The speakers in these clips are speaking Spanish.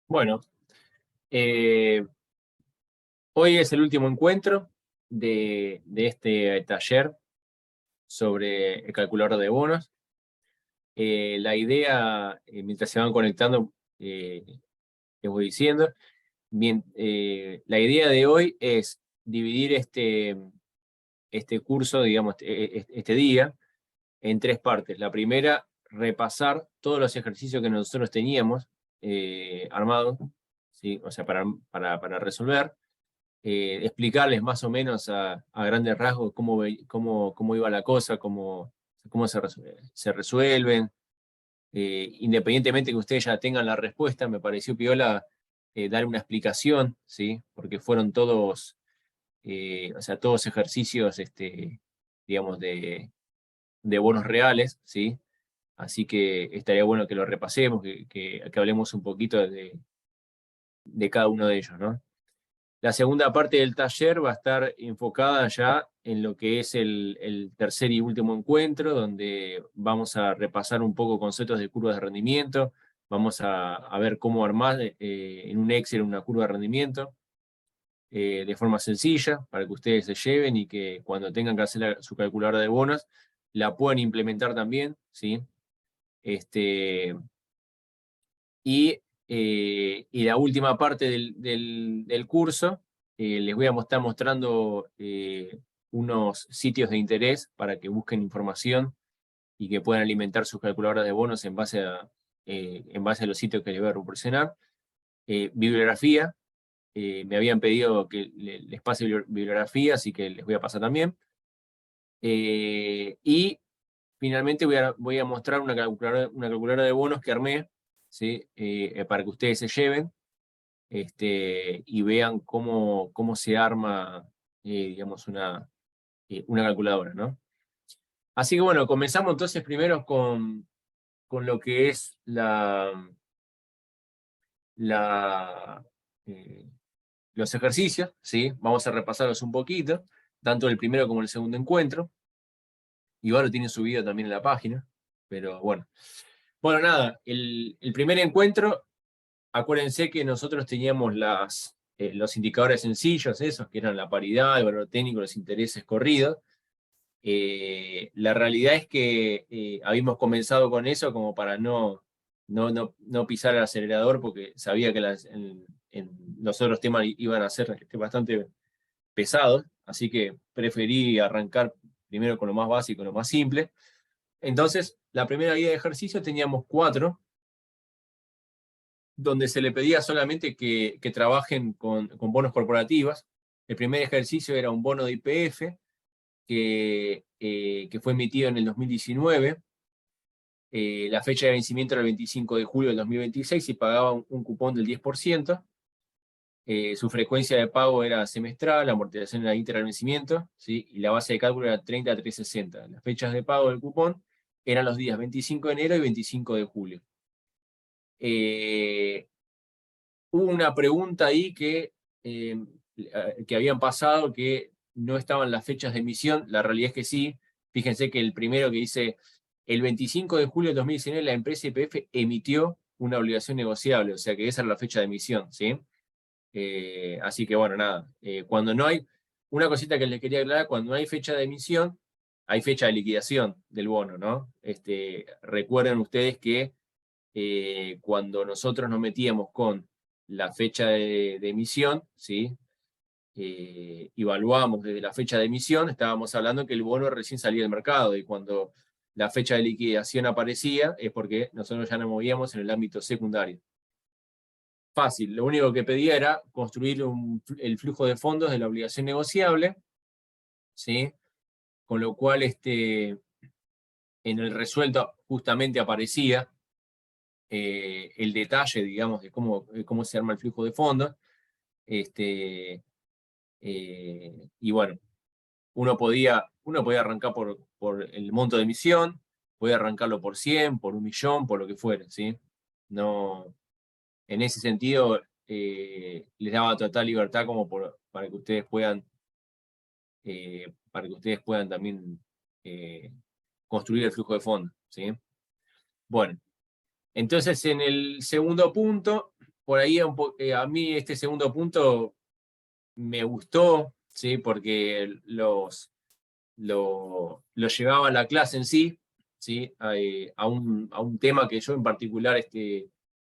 Bueno, eh, hoy es el último encuentro de este taller sobre el calculador de bonos. La idea, mientras se van conectando, les voy diciendo, bien, la idea de hoy es dividir este curso, digamos, este día, en tres partes. La primera, repasar todos los ejercicios que nosotros teníamos armados, ¿sí? O sea, para resolver. Explicarles más o menos a grandes rasgos cómo iba la cosa, cómo se resuelven. Independientemente que ustedes ya tengan la respuesta, me pareció piola dar una explicación, ¿sí? Porque fueron todos, o sea, todos ejercicios, digamos, de bonos reales, ¿sí? Así que estaría bueno que lo repasemos, que hablemos un poquito de cada uno de ellos, ¿no? La segunda parte del taller va a estar enfocada ya en lo que es el tercer y último encuentro, donde vamos a repasar un poco conceptos de curvas de rendimiento, vamos a ver cómo armar en un Excel una curva de rendimiento de forma sencilla, para que ustedes se lleven y que cuando tengan que hacer su calculadora de bonos, la puedan implementar también, ¿sí? Y la última parte del curso, les voy a estar mostrando unos sitios de interés para que busquen información y que puedan alimentar sus calculadoras de bonos en base a los sitios que les voy a proporcionar. Bibliografía, me habían pedido que les pase bibliografía, así que les voy a pasar también. Y finalmente voy a mostrar una calculadora de bonos que armé, ¿sí? Para que ustedes se lleven y vean cómo se arma, digamos, una calculadora, ¿no? Así que bueno, comenzamos entonces primero con lo que es eh, los ejercicios, ¿sí? Vamos a repasarlos un poquito, tanto el primero como el segundo encuentro. Igual lo tienen subido también en la página, pero bueno. Bueno, nada, el primer encuentro, acuérdense que nosotros teníamos los indicadores sencillos, esos que eran la paridad, el valor técnico, los intereses corridos. La realidad es que habíamos comenzado con eso como para no pisar el acelerador, porque sabía que los otros temas iban a ser bastante pesados, así que preferí arrancar primero con lo más básico, lo más simple. Entonces, la primera guía de ejercicio teníamos 4, donde se le pedía solamente que trabajen con bonos corporativos. El primer ejercicio era un bono de YPF, que fue emitido en el 2019. La fecha de vencimiento era el 25 de julio del 2026 y pagaba un cupón del 10%. Su frecuencia de pago era semestral, la amortización era íntegra al vencimiento, ¿sí? Y la base de cálculo era 30 a 360. Las fechas de pago del cupón eran los días 25 de enero y 25 de julio. Hubo una pregunta ahí que habían pasado, que no estaban las fechas de emisión. La realidad es que sí. Fíjense que el primero que dice, el 25 de julio de 2019 la empresa YPF emitió una obligación negociable, o sea que esa era la fecha de emisión, ¿sí? Así que bueno, nada. Cuando no hay, una cosita que les quería aclarar, cuando no hay fecha de emisión, hay fecha de liquidación del bono, ¿no? Recuerden ustedes que cuando nosotros nos metíamos con la fecha de emisión, ¿sí? Evaluamos desde la fecha de emisión, estábamos hablando que el bono recién salía del mercado, y cuando la fecha de liquidación aparecía es porque nosotros ya nos movíamos en el ámbito secundario. Fácil, lo único que pedía era construir el flujo de fondos de la obligación negociable, ¿sí? Con lo cual en el resuelto justamente aparecía el detalle, digamos, de cómo se arma el flujo de fondos. Y bueno, uno podía arrancar por el monto de emisión, podía arrancarlo por 100, por 1.000.000, por lo que fuera, ¿sí? No, en ese sentido, les daba total libertad como para que ustedes puedan también construir el flujo de fondos, ¿sí? Bueno, entonces en el segundo punto por ahí a mí este segundo punto me gustó, ¿sí? Porque lo llevaba a la clase en sí, ¿sí? A un tema que yo en particular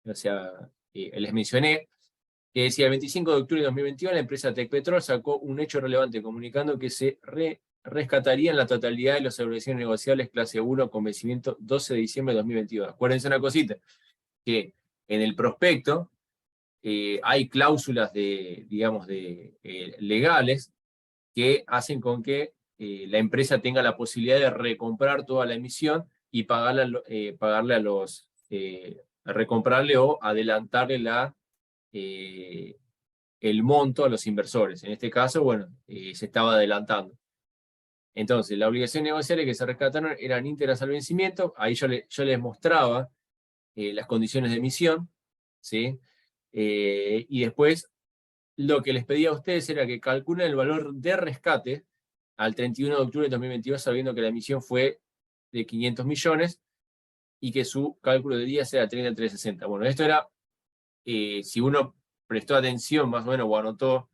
o sea, les mencioné, que decía: el 25 de octubre de 2021 la empresa Tecpetrol sacó un hecho relevante comunicando que se rescatarían la totalidad de las obligaciones negociables clase 1 con vencimiento 12 de diciembre de 2022. Acuérdense una cosita, que en el prospecto hay cláusulas digamos, legales que hacen con que la empresa tenga la posibilidad de recomprar toda la emisión y pagarle a recomprarle o adelantarle el monto a los inversores. En este caso, bueno, se estaba adelantando. Entonces, la obligación negociable que se rescataron eran íntegras al vencimiento. Ahí yo les mostraba las condiciones de emisión, ¿sí? Y después lo que les pedía a ustedes era que calculen el valor de rescate al 31 de octubre de 2022, sabiendo que la emisión fue de 500 millones y que su cálculo de días era 33,60. Bueno, esto era, si uno prestó atención más o menos o anotó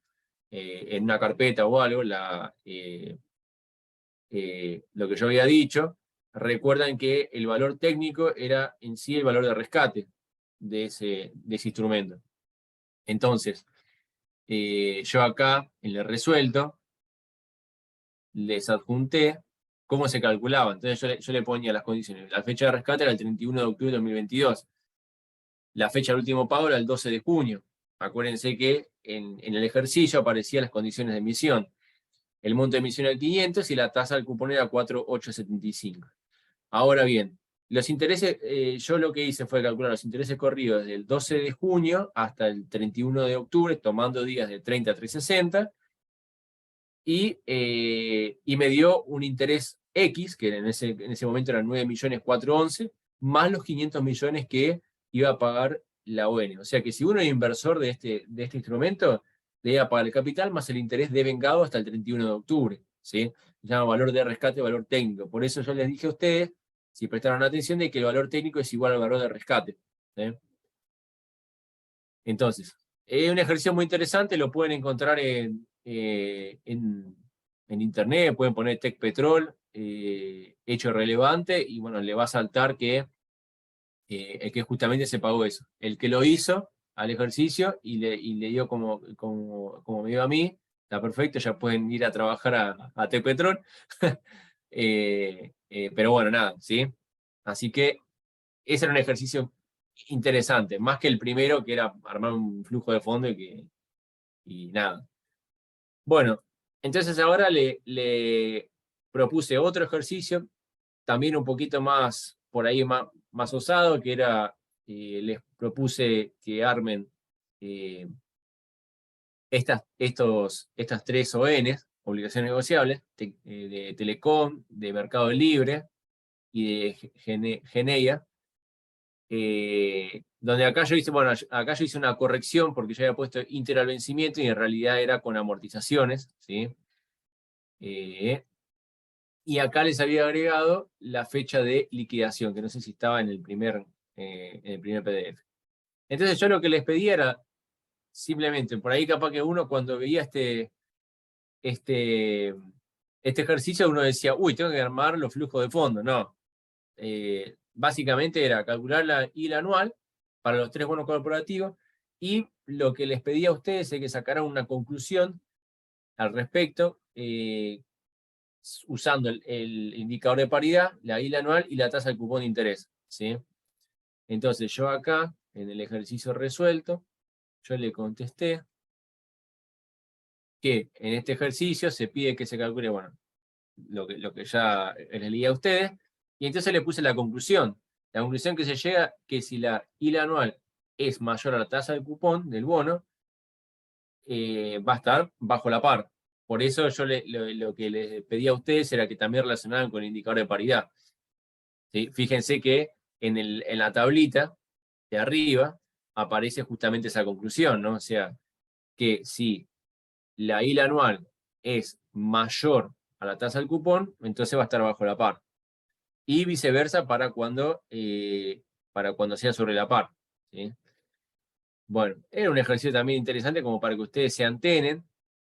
en una carpeta o algo lo que yo había dicho, recuerdan que el valor técnico era en sí el valor de rescate de ese instrumento. Entonces, yo acá, en el resuelto, les adjunté cómo se calculaba. Entonces yo le ponía las condiciones. La fecha de rescate era el 31 de octubre de 2022. La fecha del último pago era el 12 de junio. Acuérdense que en el ejercicio aparecían las condiciones de emisión. El monto de emisión era 500 y la tasa del cupón era 4,875. Ahora bien, los intereses, yo lo que hice fue calcular los intereses corridos desde el 12 de junio hasta el 31 de octubre, tomando días de 30 a 360, y me dio un interés X, que en ese momento eran 9.411.000, más los 500 millones que iba a pagar la ON. O sea que si uno es inversor de este instrumento, debe pagar el capital más el interés devengado hasta el 31 de octubre. ¿Sí? Se llama valor de rescate, valor técnico. Por eso yo les dije a ustedes, si prestaron atención, de que el valor técnico es igual al valor de rescate. ¿Sí? Entonces, es un ejercicio muy interesante, lo pueden encontrar en internet, pueden poner Tecpetrol, hecho relevante, y bueno, le va a saltar que justamente se pagó eso. El que lo hizo al ejercicio y le dio como me dio a mí, está perfecto, ya pueden ir a trabajar a Tecpetrol. Pero bueno, nada, ¿sí? Así que ese era un ejercicio interesante, más que el primero, que era armar un flujo de fondo y nada. Bueno, entonces ahora le propuse otro ejercicio, también un poquito más, por ahí más osado, que era, les propuse que armen estas tres ONs, obligaciones negociables, de Telecom, de Mercado Libre y de Geneia, donde acá yo hice una corrección porque yo había puesto íntegro al vencimiento y en realidad era con amortizaciones, ¿sí? Y acá les había agregado la fecha de liquidación, que no sé si estaba en el primer PDF. Entonces yo lo que les pedía era simplemente, por ahí capaz que uno cuando veía este ejercicio, uno decía, uy, tengo que armar los flujos de fondo. No. Básicamente era calcular la ILA anual para los tres bonos corporativos, y lo que les pedía a ustedes es que sacaran una conclusión al respecto, usando el indicador de paridad, la ILA anual y la tasa del cupón de interés. ¿Sí? Entonces yo acá, en el ejercicio resuelto, yo le contesté que en este ejercicio se pide que se calcule, bueno, lo que ya les leí a ustedes, y entonces le puse la conclusión. La conclusión que se llega, que si la ILA anual es mayor a la tasa del cupón del bono, va a estar bajo la par. Por eso yo lo que les pedí a ustedes era que también relacionaran con el indicador de paridad. ¿Sí? Fíjense que en la tablita de arriba aparece justamente esa conclusión, ¿no? O sea, que si la ILA anual es mayor a la tasa del cupón, entonces va a estar bajo la par. Y viceversa para cuando sea sobre la par. ¿Sí? Bueno, era un ejercicio también interesante como para que ustedes se antenen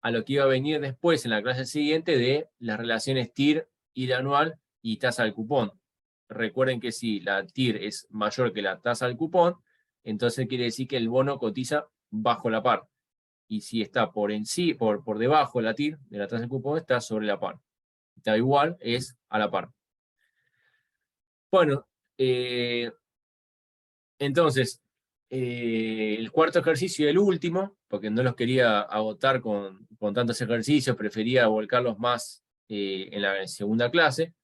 a lo que iba a venir después en la clase siguiente de las relaciones TIR, IR anual y tasa del cupón. Recuerden que si la TIR es mayor que la tasa del cupón, entonces quiere decir que el bono cotiza bajo la par. Y si está por debajo de la TIR, de la tasa del cupón, está sobre la par. Está igual, es a la par. Bueno, entonces, el cuarto ejercicio y el último, porque no los quería agotar con tantos ejercicios, prefería volcarlos más en la segunda clase.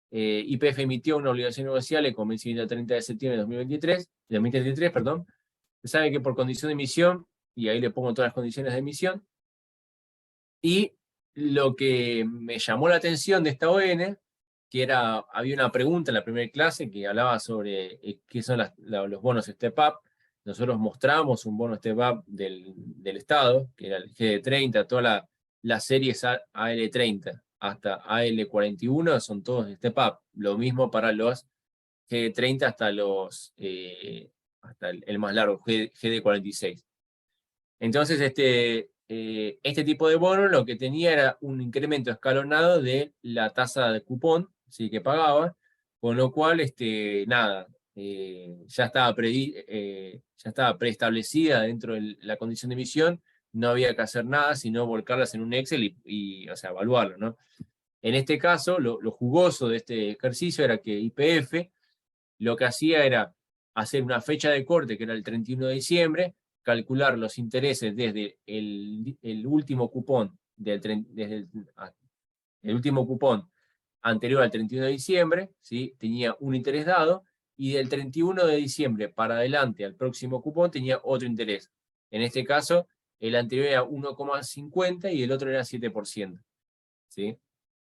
YPF emitió una obligación negociable con vencimiento el 30 de septiembre de 2033, perdón. Se sabe que por condición de emisión, y ahí le pongo todas las condiciones de emisión, y lo que me llamó la atención de esta ON, que había una pregunta en la primera clase que hablaba sobre qué son los bonos Step Up. Nosotros mostramos un bono Step Up del Estado, que era el GD30, todas las series AL30 hasta AL41 son todos Step Up. Lo mismo para los GD30 hasta el más largo, GD46. Entonces, este tipo de bono lo que tenía era un incremento escalonado de la tasa de cupón, ¿sí?, que pagaba, con lo cual, nada, ya estaba preestablecida dentro de la condición de emisión, no había que hacer nada, sino volcarlas en un Excel o sea, evaluarlo, ¿no? En este caso, lo jugoso de este ejercicio era que YPF lo que hacía era hacer una fecha de corte, que era el 31 de diciembre, calcular los intereses desde el último cupón, desde el último cupón anterior al 31 de diciembre, ¿sí?, tenía un interés dado, y del 31 de diciembre para adelante al próximo cupón tenía otro interés. En este caso, el anterior era 1,50 y el otro era 7%. ¿Sí?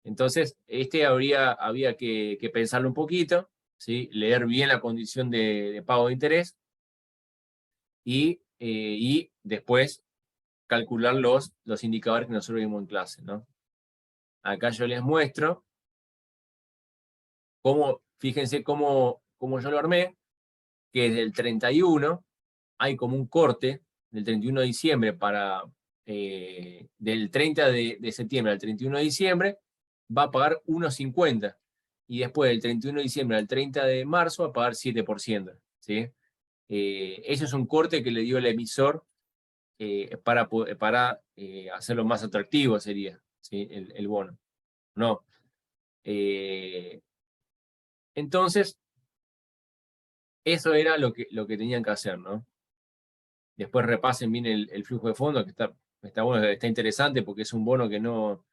Entonces, había que pensarlo un poquito, ¿sí?, leer bien la condición de pago de interés y después calcular los indicadores que nosotros vimos en clase, ¿no? Acá yo les muestro fíjense cómo yo lo armé, que desde el 31 hay como un corte del 31 de diciembre del 30 de septiembre al 31 de diciembre, va a pagar 1,50. Y después del 31 de diciembre al 30 de marzo va a pagar 7%. ¿Sí? Eso es un corte que le dio el emisor para hacerlo más atractivo, sería, ¿sí?, el bono. No. Entonces, eso era lo que tenían que hacer, ¿no? Después repasen bien el flujo de fondo, que está bueno, está interesante, porque es un bono que no,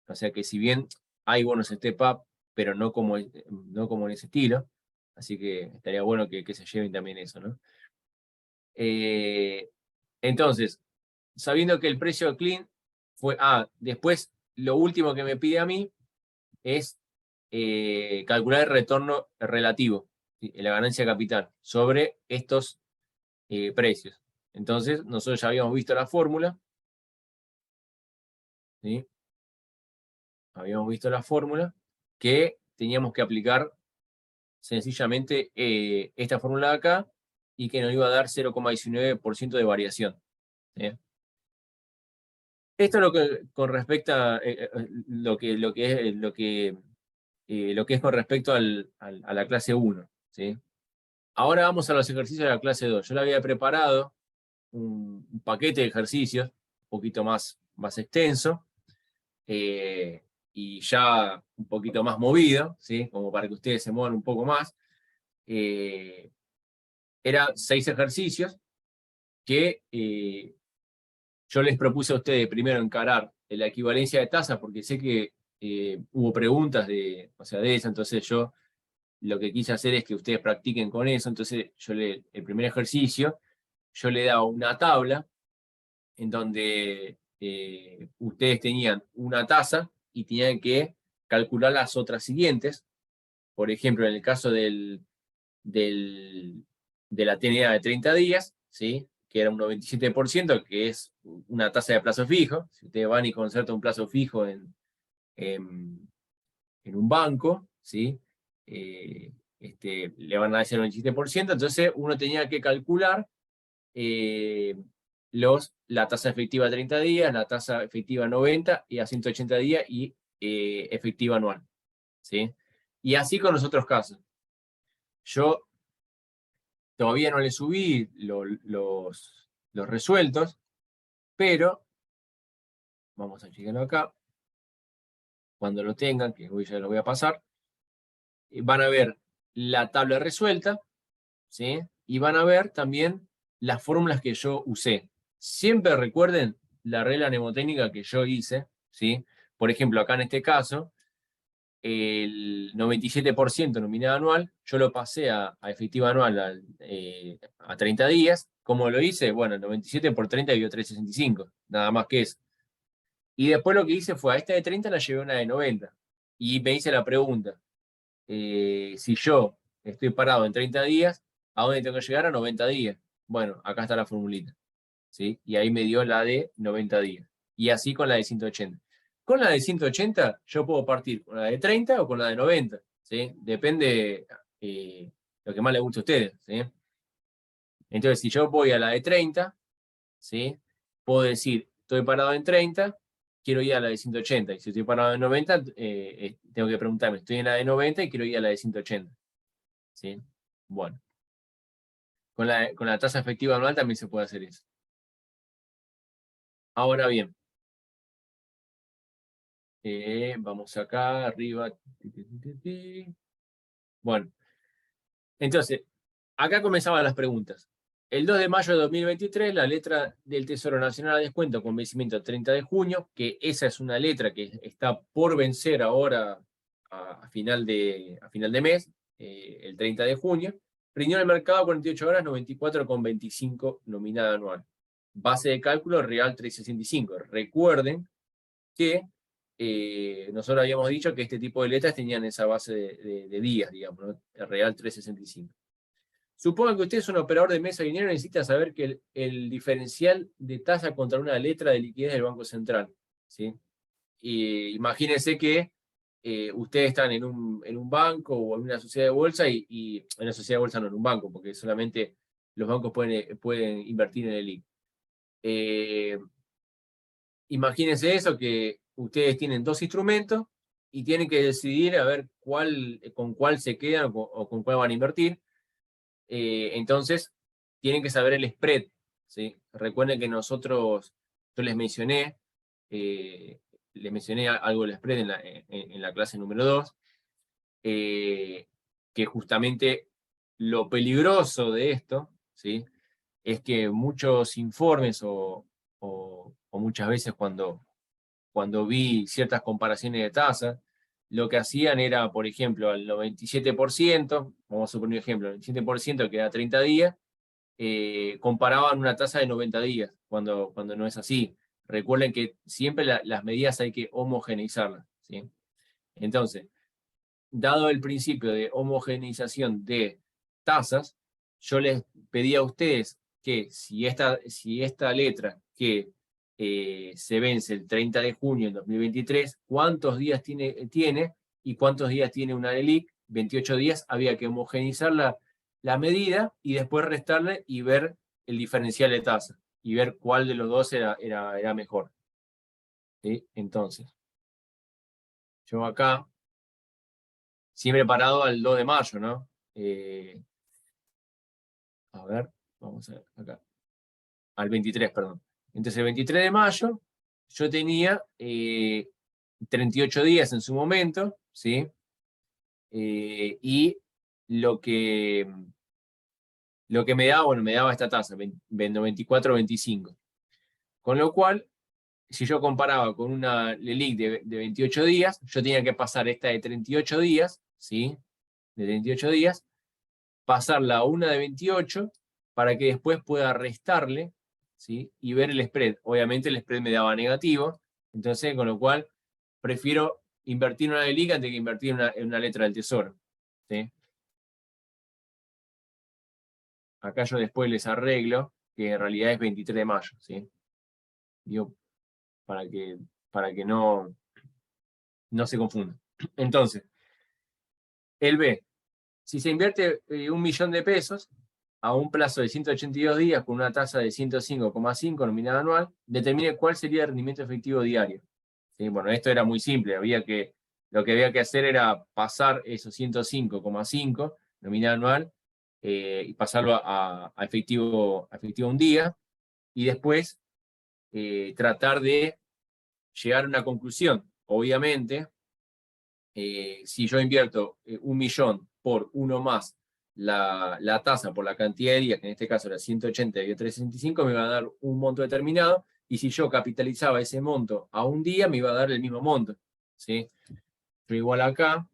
o sea que si bien hay bonos Step Up, pero no como en ese estilo, así que estaría bueno que se lleven también eso, ¿no? Entonces, sabiendo que el precio clean después lo último que me pide a mí es calcular el retorno relativo, ¿sí?, la ganancia de capital, sobre estos precios. Entonces, nosotros ya habíamos visto la fórmula, ¿sí? Habíamos visto la fórmula, que teníamos que aplicar sencillamente esta fórmula de acá, y que nos iba a dar 0,19% de variación. ¿Sí? Esto es lo que con respecto a lo que es con respecto a la clase 1. ¿Sí? Ahora vamos a los ejercicios de la clase 2. Yo le había preparado un paquete de ejercicios un poquito más extenso, y ya un poquito más movido, ¿sí?, como para que ustedes se muevan un poco más. Eran 6 ejercicios que yo les propuse a ustedes primero encarar la equivalencia de tasas, porque sé que hubo preguntas de eso, entonces yo lo que quise hacer es que ustedes practiquen con eso. Entonces el primer ejercicio, yo le daba una tabla en donde ustedes tenían una tasa y tenían que calcular las otras siguientes. Por ejemplo, en el caso de la TNA de 30 días, ¿sí?, que era un 97%, que es una tasa de plazo fijo. Si ustedes van y concertan un plazo fijo en un banco, ¿sí?, le van a decir el 97%, entonces uno tenía que calcular la tasa efectiva a 30 días, la tasa efectiva a 90 y a 180 días y efectiva anual. ¿Sí? Y así con los otros casos. Yo todavía no le subí los resueltos, pero vamos a checarlo acá. Cuando lo tengan, que hoy ya lo voy a pasar, van a ver la tabla resuelta, ¿sí? Y van a ver también las fórmulas que yo usé. Siempre recuerden la regla mnemotécnica que yo hice, ¿sí? Por ejemplo, acá en este caso, el 97% nominal anual, yo lo pasé a efectiva anual a 30 días. ¿Cómo lo hice? Bueno, el 97 por 30 dio 365, nada más que eso. Y después lo que hice fue, a esta de 30 la llevé a una de 90. Y me hice la pregunta, si yo estoy parado en 30 días, ¿a dónde tengo que llegar? A 90 días. Bueno, acá está la formulita, ¿sí? Y ahí me dio la de 90 días. Y así con la de 180. Con la de 180 yo puedo partir con la de 30 o con la de 90, ¿sí? Depende lo que más les guste a ustedes, ¿sí? Entonces, si yo voy a la de 30, ¿sí? Puedo decir, estoy parado en 30, quiero ir a la de 180. Y si estoy parado en 90, tengo que preguntarme, estoy en la de 90 y quiero ir a la de 180. ¿Sí? Bueno. Con la tasa efectiva anual también se puede hacer eso. Ahora bien, vamos acá, arriba. Bueno, entonces, acá comenzaban las preguntas. El 2 de mayo de 2023, la letra del Tesoro Nacional a descuento con vencimiento el 30 de junio, que esa es una letra que está por vencer ahora a final de mes, el 30 de junio, rindió en el mercado a 48 horas 94,25 nominada anual. Base de cálculo real 365. Recuerden que nosotros habíamos dicho que este tipo de letras tenían esa base de días, digamos, ¿no? El real 365. Supongan que usted es un operador de mesa de dinero y necesita saber que el diferencial de tasa contra una letra de liquidez del Banco Central, ¿sí? Y imagínense que ustedes están en un banco o en una sociedad de bolsa y en una sociedad de bolsa no en un banco, porque solamente los bancos pueden invertir en el LIC. Imagínense eso, que ustedes tienen dos instrumentos y tienen que decidir a ver con cuál se quedan o con cuál van a invertir. Entonces, tienen que saber el spread, ¿sí? Recuerden que yo les mencioné algo del spread en la clase número 2, que justamente lo peligroso de esto, ¿sí? Es que muchos informes o muchas veces cuando vi ciertas comparaciones de tasas, lo que hacían era, por ejemplo, al 97%, vamos a suponer un ejemplo, el 97% que da 30 días, comparaban una tasa de 90 días, cuando no es así. Recuerden que siempre las medidas hay que homogeneizarlas, ¿sí? Entonces, dado el principio de homogeneización de tasas, yo les pedí a ustedes que si esta letra que se vence el 30 de junio del 2023, ¿cuántos días tiene y cuántos días tiene una LELIQ? 28 días, había que homogeneizar la medida y después restarle y ver el diferencial de tasa y ver cuál de los dos era mejor. ¿Sí? Entonces, yo acá siempre parado al 2 de mayo, ¿no? A ver, vamos a ver acá. Al 23, perdón. Entonces, el 23 de mayo, yo tenía 38 días en su momento, ¿sí? Y lo que me daba, bueno, me daba esta tasa, 24,25. Con lo cual, si yo comparaba con una LELIQ de 28 días, yo tenía que pasar esta de 38 días, ¿sí? De 38 días, pasarla a una de 28 para que después pueda restarle, ¿sí? Y ver el spread. Obviamente el spread me daba negativo, entonces con lo cual prefiero invertir en una LELIQ antes que invertir en una letra del Tesoro, ¿sí? Acá yo después les arreglo que en realidad es 23 de mayo, ¿sí? Digo, para que no se confunda. Entonces, el B, si se invierte 1 millón de pesos, a un plazo de 182 días con una tasa de 105,5 nominal anual, determine cuál sería el rendimiento efectivo diario. ¿Sí? Bueno, esto era muy simple, lo que había que hacer era pasar esos 105,5 nominal anual y pasarlo a efectivo un día, y después tratar de llegar a una conclusión. Obviamente, si yo invierto 1.000.000 por uno más la tasa por la cantidad de días, que en este caso era 180 y 365, me va a dar un monto determinado, y si yo capitalizaba ese monto a un día, me iba a dar el mismo monto. ¿Sí? Yo igual acá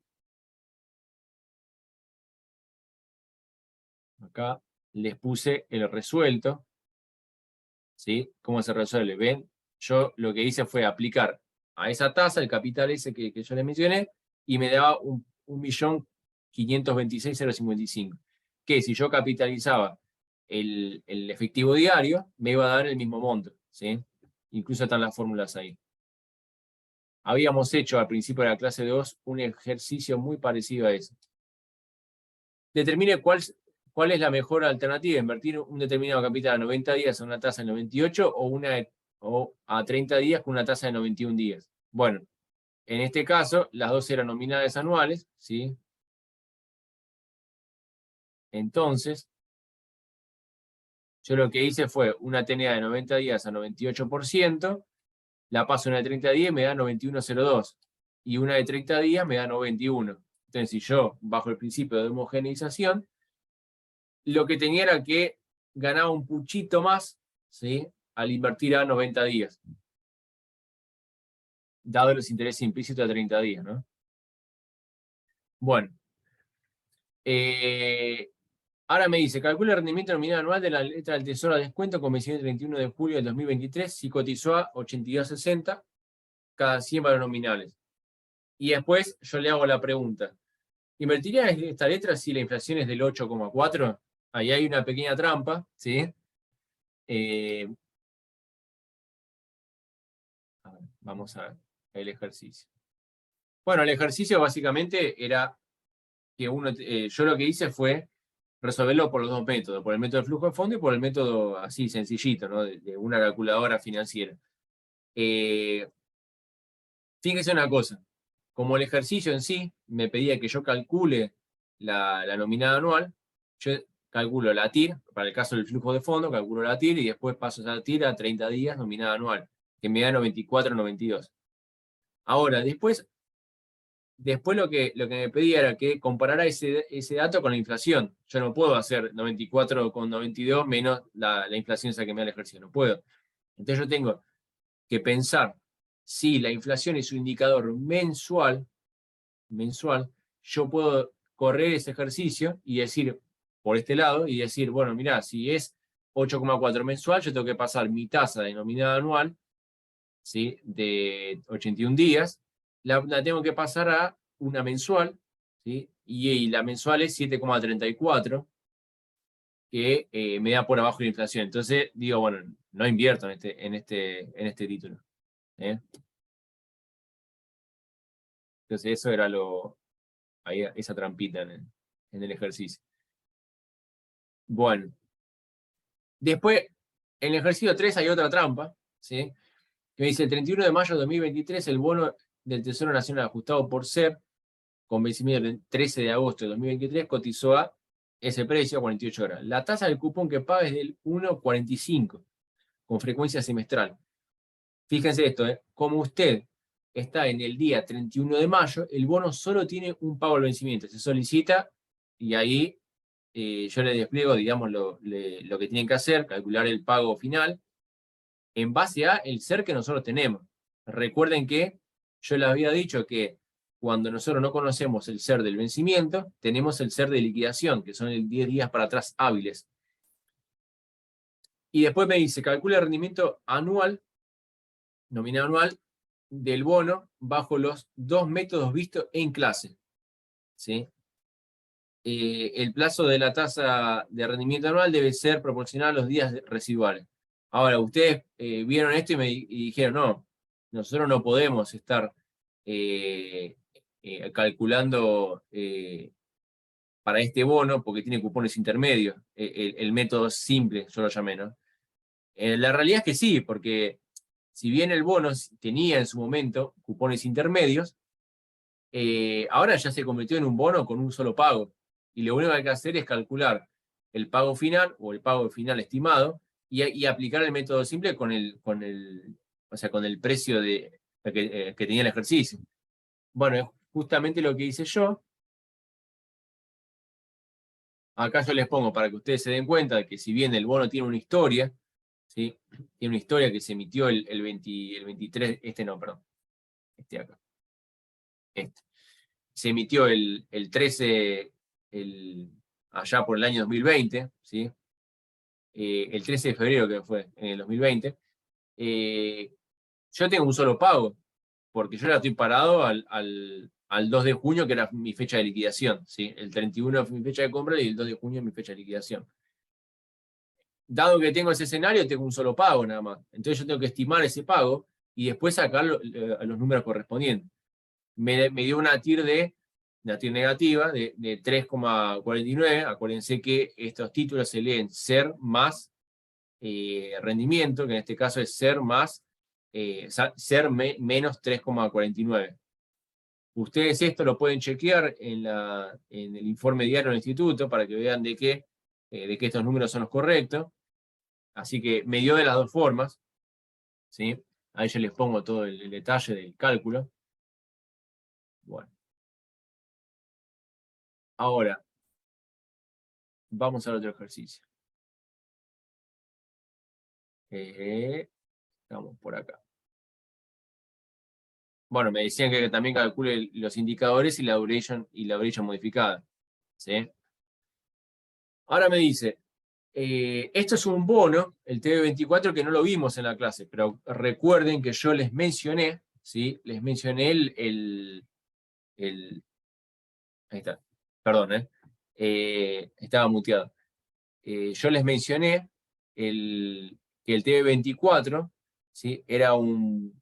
les puse el resuelto. ¿Sí? ¿Cómo se resuelve? ¿Ven? Yo lo que hice fue aplicar a esa tasa el capital ese que yo les mencioné, y me daba 1.526.055. Que si yo capitalizaba el efectivo diario, me iba a dar el mismo monto. ¿Sí? Incluso están las fórmulas ahí. Habíamos hecho al principio de la clase 2 un ejercicio muy parecido a eso. Determine cuál es la mejor alternativa: invertir un determinado capital a 90 días a una tasa de 98, o a 30 días con una tasa de 91 días. Bueno, en este caso, las dos eran nominales anuales, ¿sí? Entonces, yo lo que hice fue una TNA de 90 días a 98%, la paso a una de 30 días y me da 91,02, y una de 30 días me da 91. Entonces, si yo, bajo el principio de homogeneización, lo que tenía era que ganaba un puchito más, ¿sí?, al invertir a 90 días, dado los intereses implícitos a 30 días, ¿no? Bueno, ahora me dice: calcula el rendimiento nominal anual de la letra del Tesoro a descuento con vencimiento el 31 de julio del 2023 si cotizó a 82,60 cada 100 valores nominales. Y después yo le hago la pregunta: ¿invertiría esta letra si la inflación es del 8,4? Ahí hay una pequeña trampa, ¿sí? A ver, vamos a ver el ejercicio. Bueno, el ejercicio básicamente era que yo lo que hice fue resolverlo por los dos métodos: por el método de flujo de fondo y por el método así sencillito, ¿no?, de una calculadora financiera. Fíjense una cosa: como el ejercicio en sí me pedía que yo calcule la nominada anual, yo calculo la TIR, para el caso del flujo de fondo, calculo la TIR y después paso esa TIR a 30 días nominada anual, que me da 94,92. Ahora, después lo que me pedía era que comparara ese dato con la inflación. Yo no puedo hacer 94,92 menos la inflación esa que me da el ejercicio, no puedo. Entonces yo tengo que pensar si la inflación es un indicador mensual, yo puedo correr ese ejercicio y decir, por este lado, y decir, bueno, mirá, si es 8,4 mensual, yo tengo que pasar mi tasa denominada anual, ¿sí?, de 81 días, la tengo que pasar a una mensual, ¿sí?, y la mensual es 7,34, que me da por abajo la inflación. Entonces digo, bueno, no invierto en este título. ¿Eh? Entonces eso era ahí, esa trampita en el ejercicio. Bueno, después, en el ejercicio 3 hay otra trampa, ¿sí?, que me dice: el 31 de mayo de 2023, el bono del Tesoro Nacional ajustado por SER, con vencimiento el 13 de agosto de 2023, cotizó a ese precio a 48 horas. La tasa del cupón que paga es del 1,45, con frecuencia semestral. Fíjense esto, como usted está en el día 31 de mayo, el bono solo tiene un pago al vencimiento. Se solicita y ahí yo le despliego, digamos, lo que tienen que hacer: calcular el pago final en base a el SER que nosotros tenemos. Recuerden que yo les había dicho que cuando nosotros no conocemos el SER del vencimiento, tenemos el SER de liquidación, que son 10 días para atrás hábiles. Y después me dice: calcula el rendimiento anual, nominal anual, del bono bajo los dos métodos vistos en clase. ¿Sí? El plazo de la tasa de rendimiento anual debe ser proporcional a los días residuales. Ahora, ustedes vieron esto y dijeron: no, nosotros no podemos estar calculando para este bono, porque tiene cupones intermedios, el método simple, yo lo llamé, ¿no? La realidad es que sí, porque si bien el bono tenía en su momento cupones intermedios, ahora ya se convirtió en un bono con un solo pago. Y lo único que hay que hacer es calcular el pago final o el pago final estimado y aplicar el método simple o sea, con el precio que tenía el ejercicio. Bueno, es justamente lo que hice yo. Acá yo les pongo para que ustedes se den cuenta de que si bien el bono tiene una historia, ¿sí? Tiene una historia que se emitió el 23, perdón, acá. Se emitió el 13, allá por el año 2020, ¿sí? El 13 de febrero que fue, en el 2020. Yo tengo un solo pago, porque yo ya estoy parado al 2 de junio, que era mi fecha de liquidación, ¿sí? El 31 fue mi fecha de compra y el 2 de junio es mi fecha de liquidación. Dado que tengo ese escenario, tengo un solo pago nada más. Entonces yo tengo que estimar ese pago y después sacar los números correspondientes. Me dio una TIR negativa de 3,49. Acuérdense que estos títulos se leen ser más rendimiento, que en este caso es ser menos 3,49. Ustedes esto lo pueden chequear en el informe diario del instituto para que vean de que estos números son los correctos. Así que me dio de las dos formas, ¿sí? Ahí yo les pongo todo el detalle del cálculo. Bueno. Ahora, vamos al otro ejercicio. Estamos por acá. Bueno, me decían que también calcule los indicadores y la duration modificada, ¿sí? Ahora me dice, esto es un bono, el TB24, que no lo vimos en la clase, pero recuerden que yo les mencioné, ¿sí? Les mencioné ahí está, perdón, estaba muteado. Yo les mencioné que el TB24, ¿sí? Era un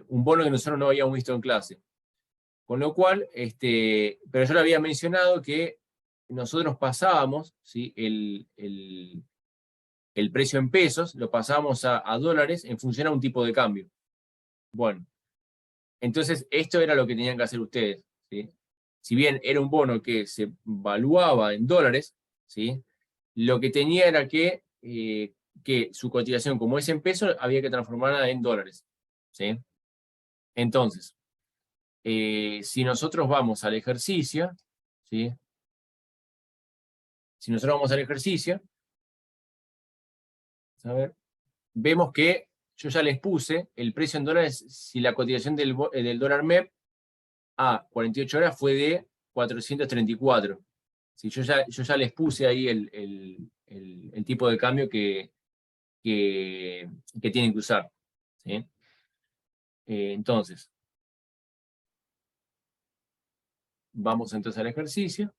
bono que nosotros no habíamos visto en clase. Con lo cual, pero yo le había mencionado que nosotros pasábamos, ¿sí? el precio en pesos, lo pasábamos a dólares en función a un tipo de cambio. Bueno, entonces esto era lo que tenían que hacer ustedes, ¿sí? Si bien era un bono que se valuaba en dólares, ¿sí? Lo que tenía era que su cotización, como es en pesos, había que transformarla en dólares, ¿sí? Entonces, si nosotros vamos al ejercicio, ¿sí? Si nosotros vamos al ejercicio, a ver, vemos que yo ya les puse el precio en dólares, si la cotización del dólar MEP a 48 horas fue de 434. Si yo ya les puse ahí el tipo de cambio que tienen que usar, ¿sí? Entonces, vamos entonces al ejercicio.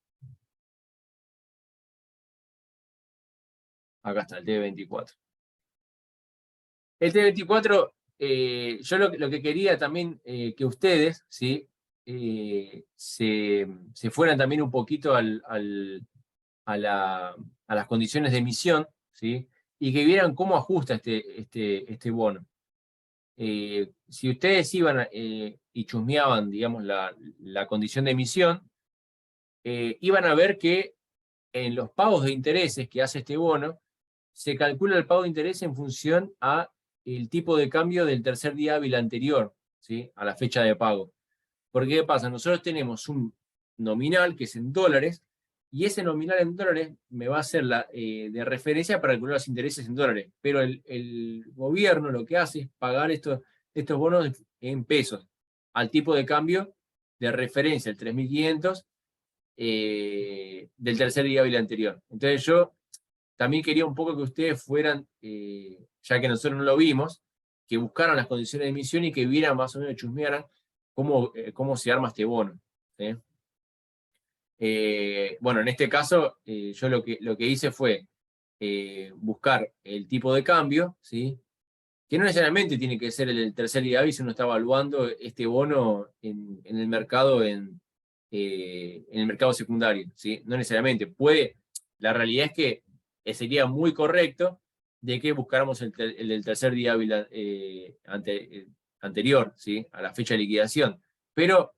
Acá está el T24. El T24, yo lo que quería también que ustedes, ¿sí? Se fueran también un poquito a las condiciones de emisión, ¿sí? Y que vieran cómo ajusta este bono. Si ustedes iban y chusmeaban, digamos, la condición de emisión, iban a ver que en los pagos de intereses que hace este bono, se calcula el pago de interés en función a el tipo de cambio del tercer día hábil anterior, ¿sí? A la fecha de pago. Porque ¿qué pasa? Nosotros tenemos un nominal que es en dólares, y ese nominal en dólares me va a ser de referencia para calcular los intereses en dólares. Pero el gobierno lo que hace es pagar estos bonos en pesos, al tipo de cambio de referencia, el 3.500, del tercer día hábil anterior. Entonces yo también quería un poco que ustedes fueran, ya que nosotros no lo vimos, que buscaran las condiciones de emisión y que vieran más o menos, chusmearan cómo se arma este bono, ¿sí? Bueno, en este caso, yo lo que hice fue buscar el tipo de cambio, ¿sí? Que no necesariamente tiene que ser el tercer día hábil si uno está evaluando este bono en el mercado en en el mercado secundario, ¿sí? No necesariamente. La realidad es que sería muy correcto de que buscáramos el del tercer día hábil anterior, ¿sí? A la fecha de liquidación. Pero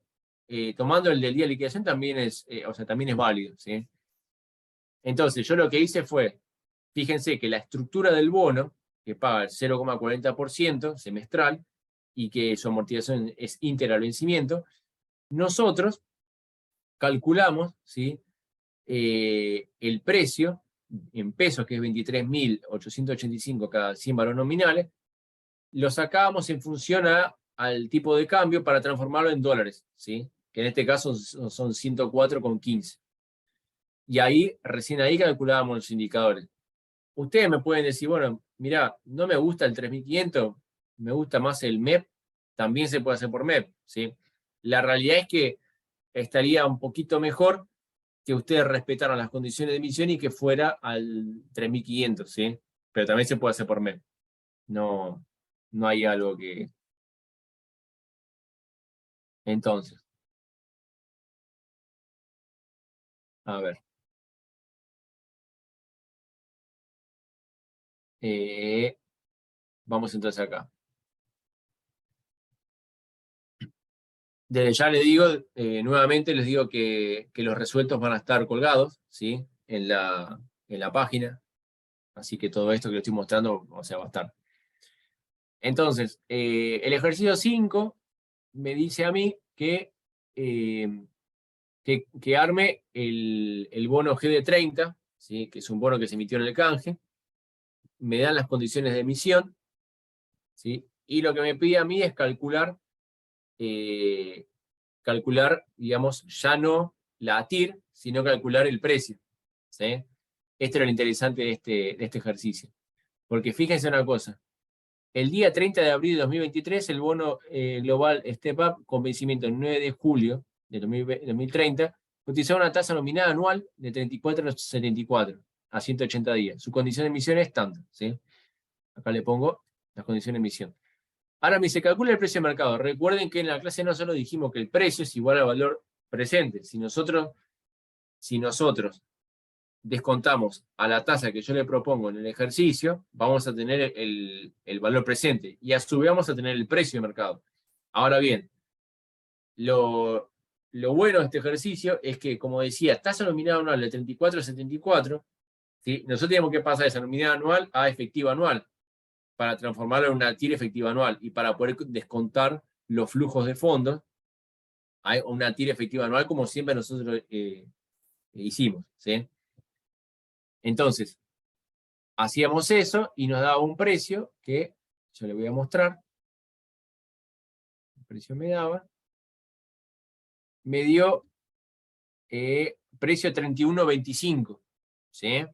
tomando el del día de liquidación también también es válido, ¿sí? Entonces, yo lo que hice fue, fíjense que la estructura del bono, que paga el 0,40% semestral, y que su amortización es íntegra al vencimiento, nosotros calculamos, ¿sí? El precio en pesos, que es 23.885 cada 100 valores nominales, lo sacábamos en función al tipo de cambio para transformarlo en dólares, ¿sí? Que en este caso son 104,15. Y recién ahí calculábamos los indicadores. Ustedes me pueden decir, bueno, mira, no me gusta el 3500, me gusta más el MEP, también se puede hacer por MEP, ¿sí? La realidad es que estaría un poquito mejor que ustedes respetaran las condiciones de emisión y que fuera al 3500, ¿sí? Pero también se puede hacer por MEP. No, no hay algo que... Entonces, a ver. Vamos entonces acá. Desde ya les digo, nuevamente les digo que los resueltos van a estar colgados, ¿sí? En la página. Así que todo esto que les estoy mostrando, o sea, va a estar. Entonces, el ejercicio 5 me dice a mí que arme el bono GD30, ¿sí? Que es un bono que se emitió en el canje. Me dan las condiciones de emisión, ¿sí? Y lo que me pide a mí es calcular, digamos, ya no la ATIR, sino calcular el precio, ¿sí? Esto era lo interesante de este ejercicio. Porque fíjense una cosa, el día 30 de abril de 2023, el bono global Step Up, con vencimiento el 9 de julio de 2030, cotizaba una tasa nominal anual de 34,74 a 180 días. Su condición de emisión es tanto, ¿sí? Acá le pongo las condiciones de emisión. Ahora me dice, calcula el precio de mercado. Recuerden que en la clase no solo dijimos que el precio es igual al valor presente. Si nosotros descontamos a la tasa que yo le propongo en el ejercicio, vamos a tener el valor presente y a su vez vamos a tener el precio de mercado. Ahora bien, lo bueno de este ejercicio es que, como decía, tasa nominal anual de 34,74, ¿sí? Nosotros tenemos que pasar esa nominal anual a efectiva anual para transformarlo en una TIR efectiva anual y para poder descontar los flujos de fondos a una TIR efectiva anual, como siempre nosotros hicimos, ¿sí? Entonces, hacíamos eso y nos daba un precio que yo le voy a mostrar. El precio me dio precio 31.25, ¿sí?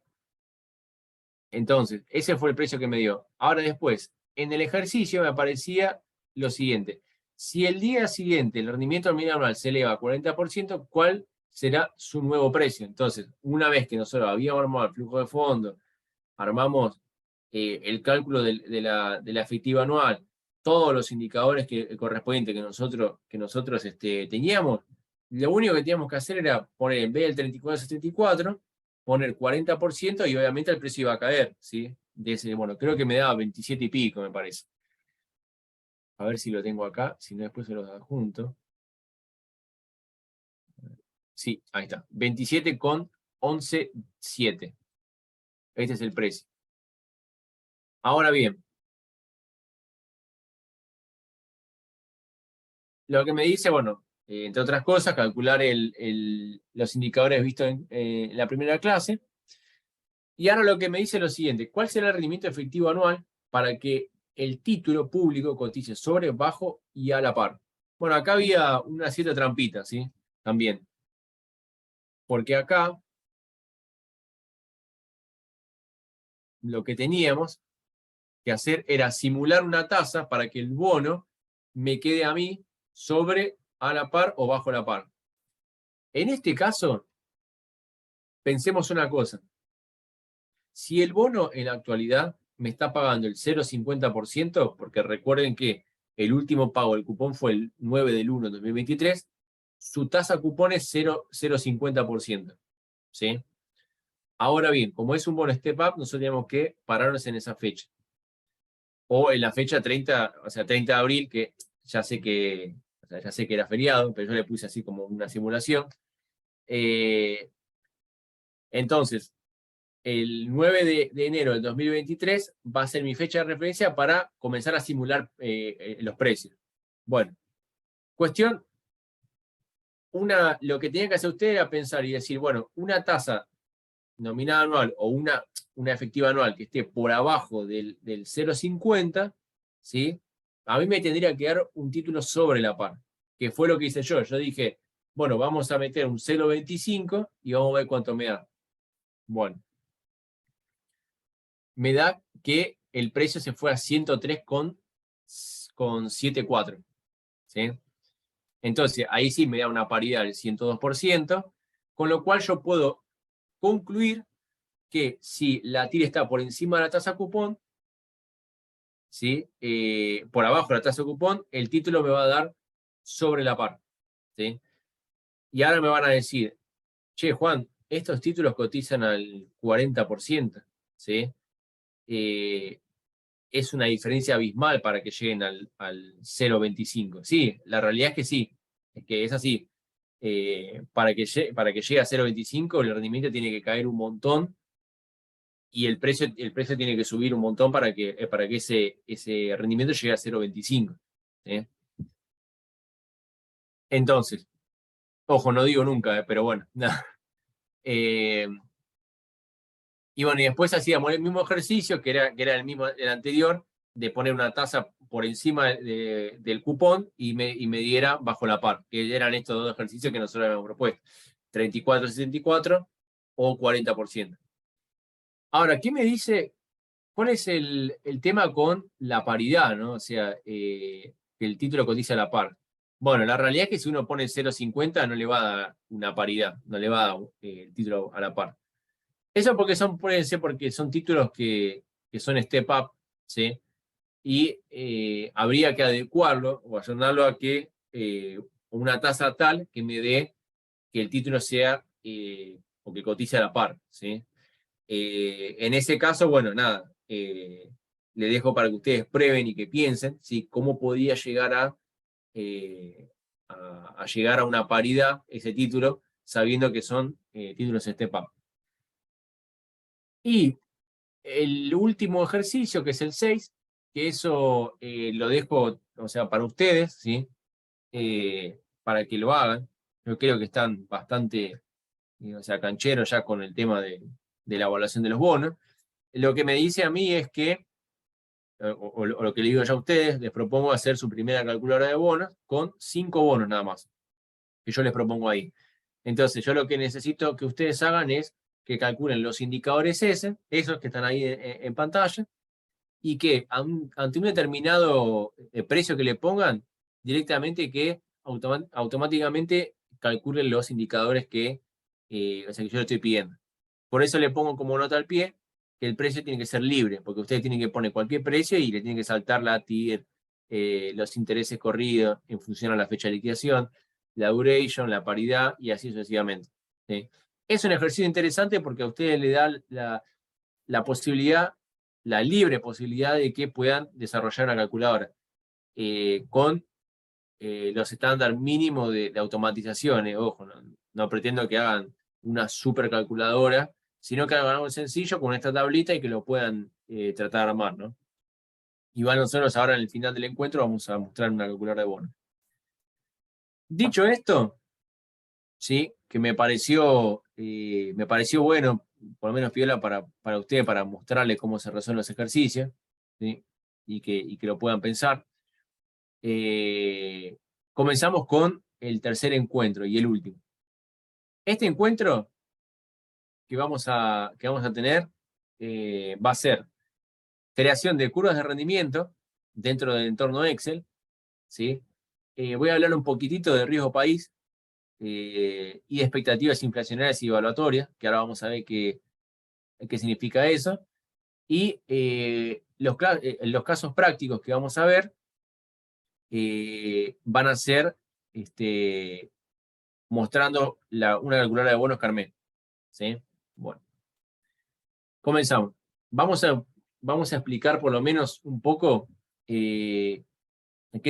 Entonces, ese fue el precio que me dio. Ahora después, en el ejercicio me aparecía lo siguiente. Si el día siguiente el rendimiento nominal anual se eleva a 40%, ¿cuál será su nuevo precio? Entonces, una vez que nosotros habíamos armado el flujo de fondos, armamos el cálculo de la efectiva anual, todos los indicadores correspondientes que nosotros teníamos, lo único que teníamos que hacer era poner, en vez del 34,74, poner 40% y obviamente el precio iba a caer, ¿sí? Bueno, creo que me daba 27 y pico, me parece. A ver si lo tengo acá, si no después se los adjunto. Sí, ahí está. 27,117. Este es el precio. Ahora bien, lo que me dice, bueno, entre otras cosas, calcular los indicadores vistos en la primera clase. Y ahora lo que me dice es lo siguiente, ¿cuál será el rendimiento efectivo anual para que el título público cotice sobre, bajo y a la par? Bueno, acá había una cierta trampita, ¿sí? También. Porque acá lo que teníamos que hacer era simular una tasa para que el bono me quede a mí sobre, a la par o bajo la par. En este caso, pensemos una cosa. Si el bono en la actualidad me está pagando el 0,50%, porque recuerden que el último pago del cupón fue el 9 del 1 de 2023, su tasa cupón es 0,50%. ¿Sí? Ahora bien, como es un bono step up, nosotros tenemos que pararnos en esa fecha. O en la fecha 30, o sea, 30 de abril, que ya sé que, o sea, ya sé que era feriado, pero yo le puse así como una simulación. Entonces, el 9 de enero del 2023 va a ser mi fecha de referencia para comenzar a simular los precios. Bueno, cuestión, lo que tenía que hacer usted era pensar y decir, bueno, una tasa nominal anual o una efectiva anual que esté por abajo del 0,50, ¿sí? A mí me tendría que dar un título sobre la par, que fue lo que hice yo. Yo dije, bueno, vamos a meter un 0,25 y vamos a ver cuánto me da. Bueno, me da que el precio se fue a 103,74, ¿sí? Entonces, ahí sí me da una paridad del 102%, con lo cual yo puedo concluir que si la TIR está por encima de la tasa cupón, ¿sí? Por abajo de la tasa cupón, el título me va a dar sobre la par, ¿sí? Y ahora me van a decir, che, Juan, estos títulos cotizan al 40%, ¿sí? Es una diferencia abismal para que lleguen al 0,25. Sí, la realidad es que sí, es que es así. Para que llegue a 0,25 el rendimiento tiene que caer un montón y el precio tiene que subir un montón para que ese rendimiento llegue a 0,25. ¿Sí? Entonces, ojo, no digo nunca, pero bueno. Eh, y bueno, y después hacíamos el mismo ejercicio, que era el mismo el anterior, de poner una tasa por encima del cupón y me diera bajo la par, que eran estos dos ejercicios que nosotros habíamos propuesto, 34,64 o 40%. Ahora, ¿qué me dice? ¿Cuál es el tema con la paridad, ¿no? O sea, que el título cotiza a la par. Bueno, la realidad es que si uno pone 0,50 no le va a dar una paridad, no le va a dar el título a la par. Eso puede ser porque son títulos que son step up, ¿sí? Y habría que adecuarlo o ayudarlo a que una tasa tal que me dé que el título sea o que cotice a la par, ¿sí? En ese caso, bueno, nada, le dejo para que ustedes prueben y que piensen, ¿sí? Cómo podía llegar a llegar a una paridad ese título, sabiendo que son títulos step up. Y el último ejercicio, que es el 6, que eso lo dejo, o sea, para ustedes, ¿sí? Para que lo hagan. Yo creo que están bastante, o sea, cancheros ya con el tema de la evaluación de los bonos. Lo que me dice a mí es que, o lo que le digo yo a ustedes, les propongo hacer su primera calculadora de bonos con 5 bonos nada más, que yo les propongo ahí. Entonces, yo lo que necesito que ustedes hagan es que calculen los indicadores esos que están ahí en pantalla, y que ante un determinado precio que le pongan, directamente que automáticamente calculen los indicadores o sea, que yo le estoy pidiendo. Por eso le pongo como nota al pie que el precio tiene que ser libre, porque ustedes tienen que poner cualquier precio y le tienen que saltar la TIR, los intereses corridos en función a la fecha de liquidación, la duration, la paridad y así sucesivamente. ¿Sí? Es un ejercicio interesante porque a ustedes le da la posibilidad, la libre posibilidad de que puedan desarrollar una calculadora con los estándares mínimos de automatización. Ojo, no pretendo que hagan una supercalculadora, sino que hagan algo sencillo con esta tablita y que lo puedan tratar de armar, ¿no? Y nosotros ahora en el final del encuentro vamos a mostrar una calculadora de bonos. Dicho esto, sí, que me pareció bueno, por lo menos piola para ustedes, para mostrarles cómo se resuelven los ejercicios, ¿sí? Y que lo puedan pensar. Comenzamos con el tercer encuentro y el último. Este encuentro que vamos a tener va a ser creación de curvas de rendimiento dentro del entorno Excel, ¿sí? Voy a hablar un poquitito de riesgo país y de expectativas inflacionarias y evaluatorias, que ahora vamos a ver qué significa eso. Y los casos prácticos que vamos a ver van a ser mostrando una calculadora de bonos Carmé. ¿Sí? Bueno, comenzamos. Vamos a explicar por lo menos un poco qué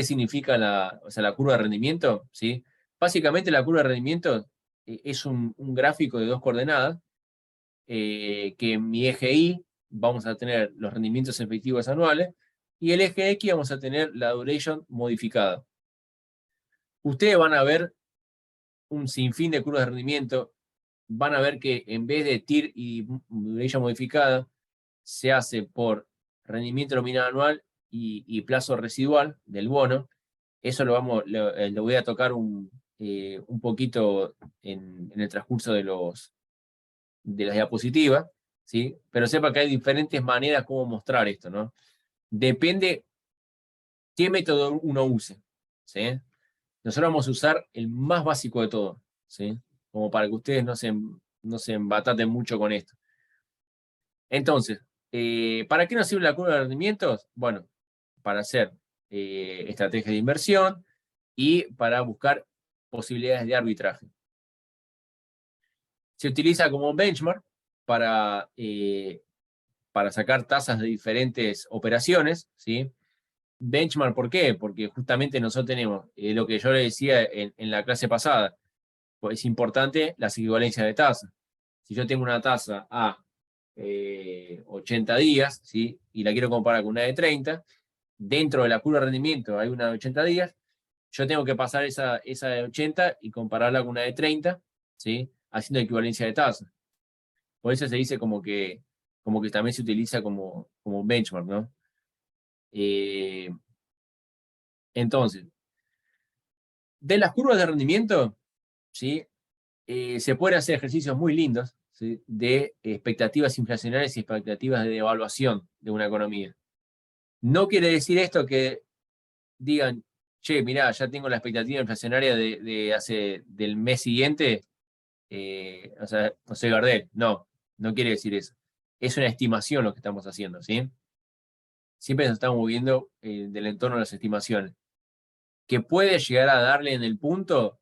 significa la curva de rendimiento. ¿Sí? Básicamente la curva de rendimiento es un gráfico de dos coordenadas, que en mi eje Y vamos a tener los rendimientos efectivos anuales, y el eje X vamos a tener la duration modificada. Ustedes van a ver un sinfín de curvas de rendimiento, van a ver que en vez de TIR y duration modificada, se hace por rendimiento nominal anual y plazo residual del bono. Eso lo voy a tocar un poquito en el transcurso de las diapositivas, ¿sí? Pero sepa que hay diferentes maneras como mostrar esto, ¿no? Depende qué método uno use, ¿sí? Nosotros vamos a usar el más básico de todo, ¿sí? Como para que ustedes no se embataten mucho con esto. Entonces, ¿para qué nos sirve la curva de rendimientos? Bueno, para hacer estrategias de inversión y para buscar posibilidades de arbitraje. Se utiliza como benchmark para sacar tasas de diferentes operaciones, ¿sí? Benchmark, ¿por qué? Porque justamente nosotros tenemos, lo que yo le decía en la clase pasada, pues es importante las equivalencias de tasas. Si yo tengo una tasa a 80 días, ¿sí? Y la quiero comparar con una de 30, dentro de la curva de rendimiento hay una de 80 días, yo tengo que pasar esa de 80 y compararla con una de 30, ¿sí? Haciendo equivalencia de tasas. Por eso se dice como que también se utiliza como benchmark, ¿no? Entonces, de las curvas de rendimiento, ¿sí? Se pueden hacer ejercicios muy lindos, ¿sí? De expectativas inflacionarias y expectativas de devaluación de una economía. No quiere decir esto que digan, che, mirá, ya tengo la expectativa inflacionaria del mes siguiente, o sea, no sé, Gardel. No, no quiere decir eso. Es una estimación lo que estamos haciendo, ¿sí? Siempre nos estamos moviendo del entorno de las estimaciones. ¿Que puede llegar a darle en el punto?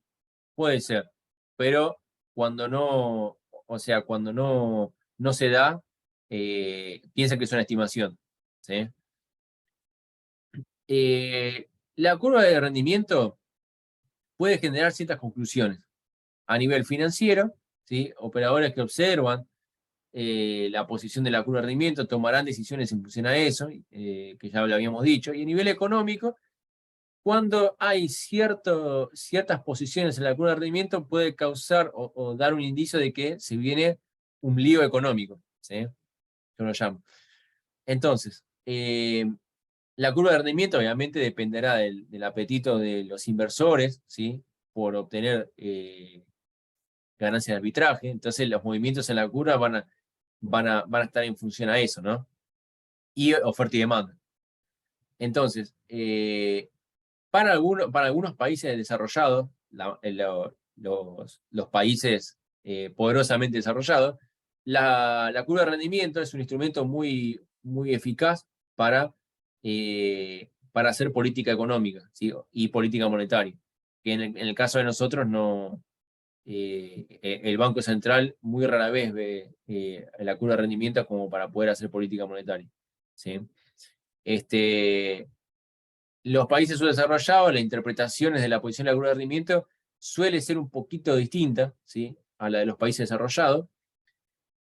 Puede ser, pero cuando no, o sea, cuando no se da, piensa que es una estimación, ¿sí? La curva de rendimiento puede generar ciertas conclusiones a nivel financiero, ¿sí? Operadores que observan la posición de la curva de rendimiento tomarán decisiones en función a eso, que ya lo habíamos dicho, y a nivel económico, cuando hay ciertas posiciones en la curva de rendimiento, puede causar o dar un indicio de que se viene un lío económico, ¿sí? Yo lo llamo. Entonces, la curva de rendimiento obviamente dependerá del apetito de los inversores, ¿sí? Por obtener ganancias de arbitraje. Entonces, los movimientos en la curva van a estar en función a eso, ¿no? Y oferta y demanda. Entonces, para algunos países desarrollados, los países poderosamente desarrollados, la curva de rendimiento es un instrumento muy, muy eficaz para hacer política económica, ¿sí? Y política monetaria. Que en el caso de nosotros, no, el Banco Central muy rara vez ve la curva de rendimiento como para poder hacer política monetaria, ¿sí? Los países subdesarrollados, las interpretaciones de la posición de la curva de rendimiento suele ser un poquito distinta, ¿sí? A la de los países desarrollados.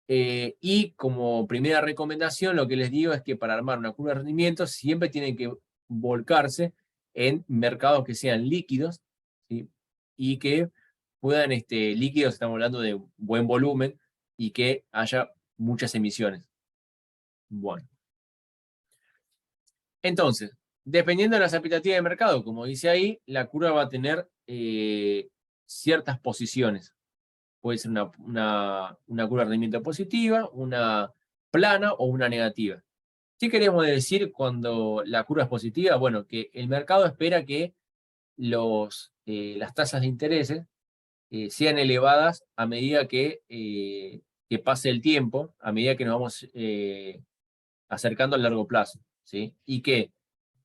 Y como primera recomendación, lo que les digo es que para armar una curva de rendimiento siempre tienen que volcarse en mercados que sean líquidos, ¿sí? Y que puedan, líquidos, estamos hablando de buen volumen, y que haya muchas emisiones. Bueno. Entonces, dependiendo de las expectativas de mercado, como dice ahí, la curva va a tener ciertas posiciones. Puede ser una curva de rendimiento positiva, una plana o una negativa. ¿Qué queremos decir cuando la curva es positiva? Bueno, que el mercado espera que las tasas de interés sean elevadas a medida que pase el tiempo, a medida que nos vamos acercando al largo plazo, ¿sí? Y que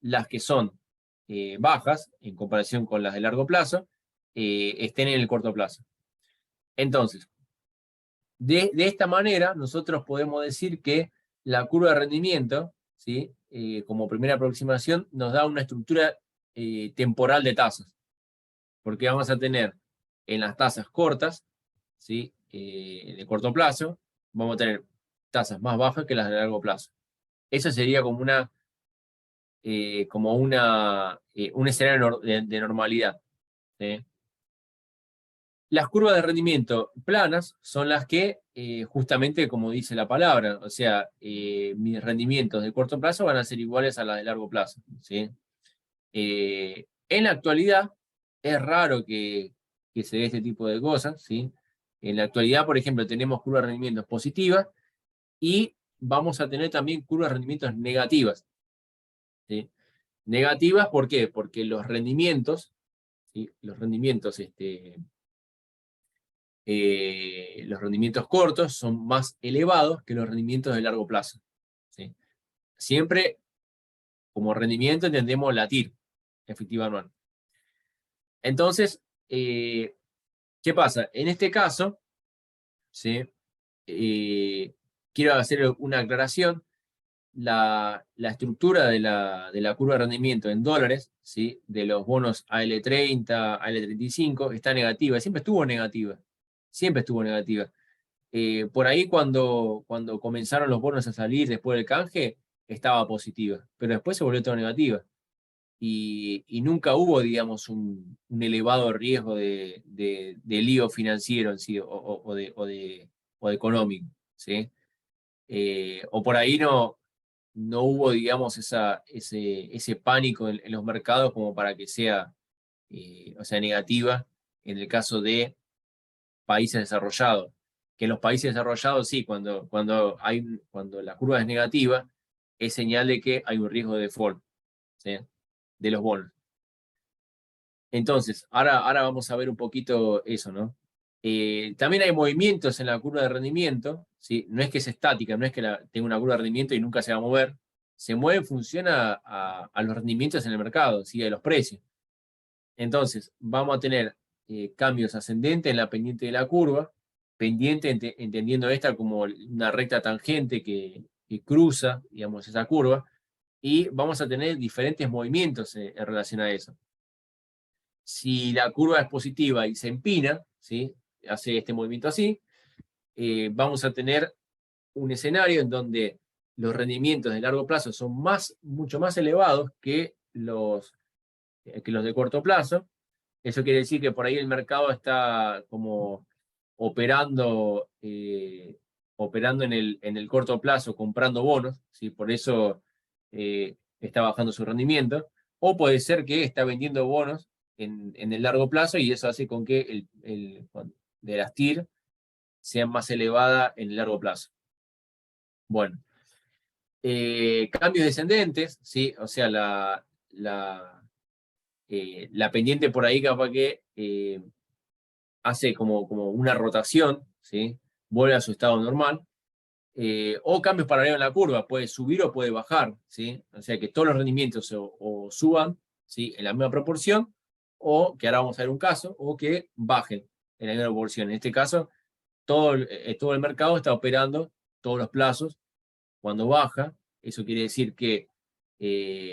las que son bajas en comparación con las de largo plazo estén en el corto plazo. Entonces, de esta manera, nosotros podemos decir que la curva de rendimiento, ¿sí? Como primera aproximación, nos da una estructura temporal de tasas, porque vamos a tener en las tasas cortas, ¿sí? De corto plazo, vamos a tener tasas más bajas que las de largo plazo. Eso sería como un escenario de normalidad, ¿sí? Las curvas de rendimiento planas son las que, justamente como dice la palabra, o sea, mis rendimientos de corto plazo van a ser iguales a las de largo plazo, ¿sí? En la actualidad, es raro que se dé este tipo de cosas, ¿sí? En la actualidad, por ejemplo, tenemos curvas de rendimientos positivas y vamos a tener también curvas de rendimientos negativas, ¿sí? Negativas, ¿por qué? Porque los rendimientos, ¿sí? Los rendimientos cortos son más elevados que los rendimientos de largo plazo, ¿sí? Siempre como rendimiento entendemos la TIR, efectiva anual. Entonces, ¿qué pasa? En este caso, ¿sí? Quiero hacer una aclaración. La estructura de la curva de rendimiento en dólares, ¿sí? De los bonos AL30, AL35, está negativa, siempre estuvo negativa. Siempre estuvo negativa. Por ahí cuando comenzaron los bonos a salir después del canje, estaba positiva, pero después se volvió todo negativa. Y nunca hubo, digamos, un elevado riesgo de lío financiero en sí, o de económico, ¿sí? O por ahí no hubo, digamos, ese pánico en los mercados como para que sea, o sea, negativa en el caso de países desarrollados. Que en los países desarrollados, sí, cuando la curva es negativa, es señal de que hay un riesgo de default, ¿sí? De los bonos. Entonces, ahora vamos a ver un poquito eso, ¿no? También hay movimientos en la curva de rendimiento, ¿sí? No es que es estática, no es que tenga una curva de rendimiento y nunca se va a mover. Se mueve en función a los rendimientos en el mercado, ¿sí? A los precios. Entonces, vamos a tener cambios ascendentes en la pendiente de la curva, pendiente entendiendo esta como una recta tangente que cruza, digamos, esa curva, y vamos a tener diferentes movimientos en relación a eso. Si la curva es positiva y se empina, ¿sí? Hace este movimiento así, vamos a tener un escenario en donde los rendimientos de largo plazo son mucho más elevados que los de corto plazo. Eso quiere decir que por ahí el mercado está como operando, operando en el corto plazo, comprando bonos, ¿sí? Por eso está bajando su rendimiento. O puede ser que está vendiendo bonos en el largo plazo y eso hace con que de las TIR sean más elevadas en el largo plazo. Bueno, cambios descendentes, ¿sí? O sea, la pendiente por ahí capaz que hace como una rotación, ¿sí? Vuelve a su estado normal, o cambios paralelos en la curva, puede subir o puede bajar, ¿sí? O sea que todos los rendimientos o suban, ¿sí? En la misma proporción, o que ahora vamos a ver un caso, o que bajen en la misma proporción. En este caso, todo el mercado está operando todos los plazos. Cuando baja, eso quiere decir que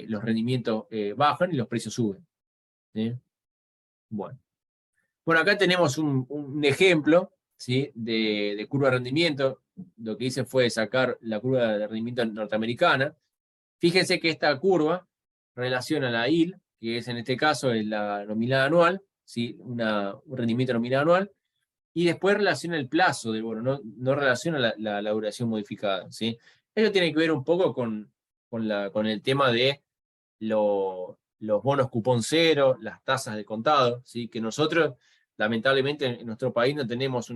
los rendimientos bajan y los precios suben, ¿sí? Bueno. Bueno, acá tenemos un ejemplo, ¿sí? de curva de rendimiento. Lo que hice fue sacar la curva de rendimiento norteamericana. Fíjense que esta curva relaciona la IL, que es en este caso es la nominal anual, ¿sí? Un rendimiento nominal anual, y después relaciona el plazo del bono, no relaciona la duración modificada, ¿sí? Eso tiene que ver un poco con el tema de los bonos cupón cero, las tasas de contado, ¿sí? Que nosotros, lamentablemente, en nuestro país no tenemos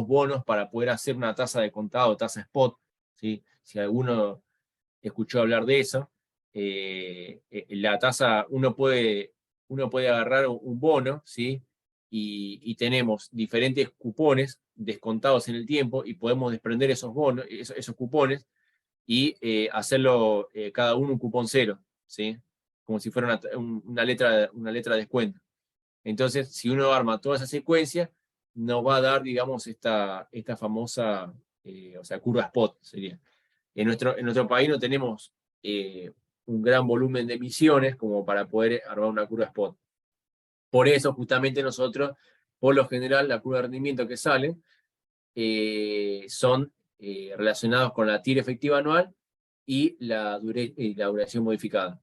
bonos para poder hacer una tasa de contado, tasa spot, ¿sí? Si alguno escuchó hablar de eso, la tasa, uno puede agarrar un bono, ¿sí? Y tenemos diferentes cupones descontados en el tiempo y podemos desprender esos bonos, esos cupones, y hacerlo cada uno un cupón cero, ¿sí? como si fuera una letra de descuento. Entonces, si uno arma toda esa secuencia, nos va a dar, digamos, esta famosa, o sea, curva spot sería. En nuestro país no tenemos un gran volumen de emisiones como para poder armar una curva spot. Por eso, justamente nosotros, por lo general, la curva de rendimiento que sale son relacionados con la tira efectiva anual y la duración modificada.